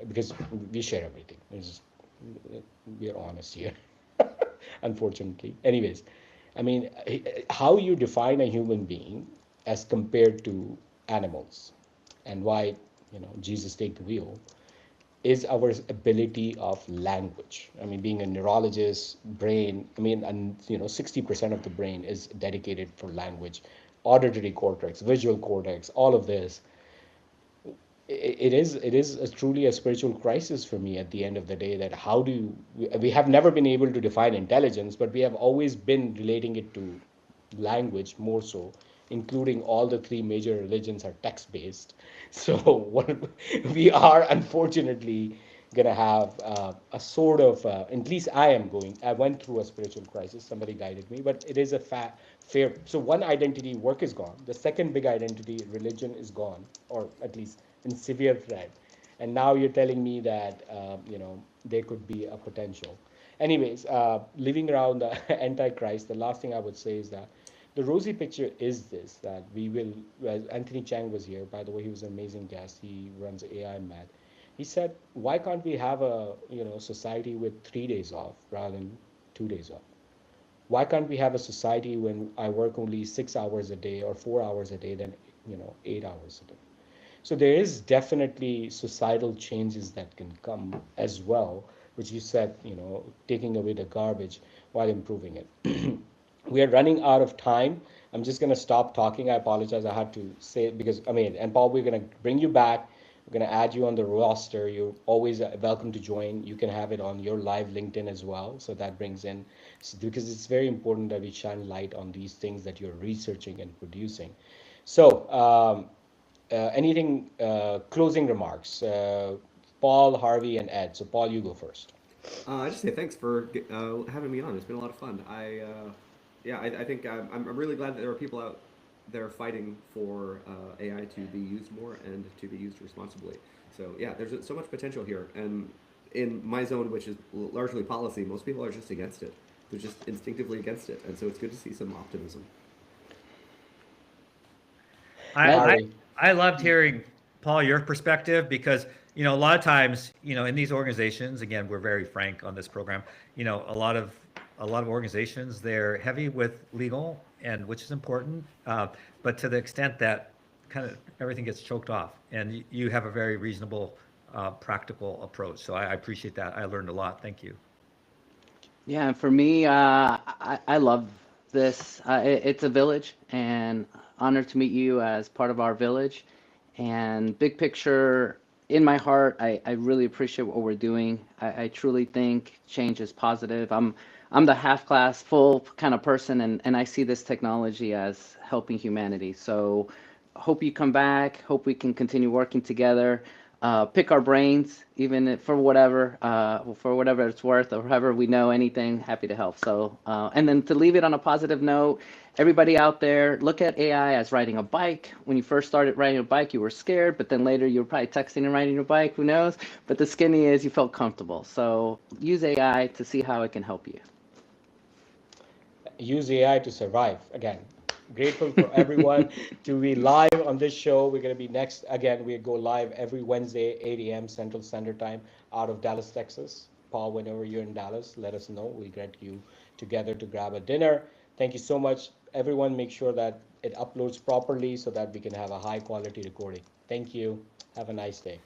because we share everything. We are honest here, unfortunately. Anyways, I mean, how you define a human being as compared to animals, and why Jesus take the wheel, is our ability of language. I mean, being a neurologist, brain, I mean, and 60% of the brain is dedicated for language, auditory cortex, visual cortex, all of this. It is truly a spiritual crisis for me at the end of the day, that how do we have never been able to define intelligence, but we have always been relating it to language more so, including all the three major religions are text based. So what we are unfortunately gonna have a sort of at least I went through a spiritual crisis. Somebody guided me, but it is a fair. So one identity, work, is gone. The second big identity, religion, is gone, or at least in severe threat. And now you're telling me that there could be a potential. Anyways, living around the Antichrist, the last thing I would say is that the rosy picture is this, that we will, as Anthony Chang was here, by the way, he was an amazing guest. He runs AI Med. He said, why can't we have a society with 3 days off rather than 2 days off? Why can't we have a society when I work only 6 hours a day or 4 hours a day than 8 hours a day? So there is definitely societal changes that can come as well, which you said, taking away the garbage while improving it. We are running out of time. I'm just going to stop talking. I apologize. I had to say it because, and Paul, we're going to bring you back. We're going to add you on the roster. You're always welcome to join. You can have it on your live LinkedIn as well. So that brings in, because it's very important that we shine light on these things that you're researching and producing. So, anything, closing remarks? Paul, Harvey, and Ed. So, Paul, you go first. I just say thanks for having me on. It's been a lot of fun. I think I'm really glad that there are people out there fighting for AI to be used more and to be used responsibly. So yeah, there's so much potential here. And in my zone, which is largely policy, most people are just against it. They're just instinctively against it. And so it's good to see some optimism. I loved hearing, Paul, your perspective, because a lot of times, in these organizations, again, we're very frank on this program. A lot of organizations, they're heavy with legal, and which is important, but to the extent that kind of everything gets choked off, and you have a very reasonable, practical approach. So I appreciate that. I learned a lot. Thank you. Yeah, and for me, I love this. It's a village, and honored to meet you as part of our village. And big picture, in my heart, I really appreciate what we're doing. I truly think change is positive. I'm the half class, full kind of person, and I see this technology as helping humanity. So hope you come back. Hope we can continue working together. Pick our brains, even for whatever it's worth, or however we know anything. Happy to help. So, and then to leave it on a positive note, everybody out there, look at AI as riding a bike. When you first started riding a bike, you were scared, but then later you were probably texting and riding your bike. Who knows? But the skinny is you felt comfortable. So use AI to see how it can help you. Use AI to survive. Again, grateful for everyone to be live on this show. We're going to be next. Again, we go live every Wednesday, 8 a.m. Central Standard Time out of Dallas, Texas. Paul, whenever you're in Dallas, let us know. We'll get you together to grab a dinner. Thank you so much. Everyone, make sure that it uploads properly so that we can have a high quality recording. Thank you. Have a nice day.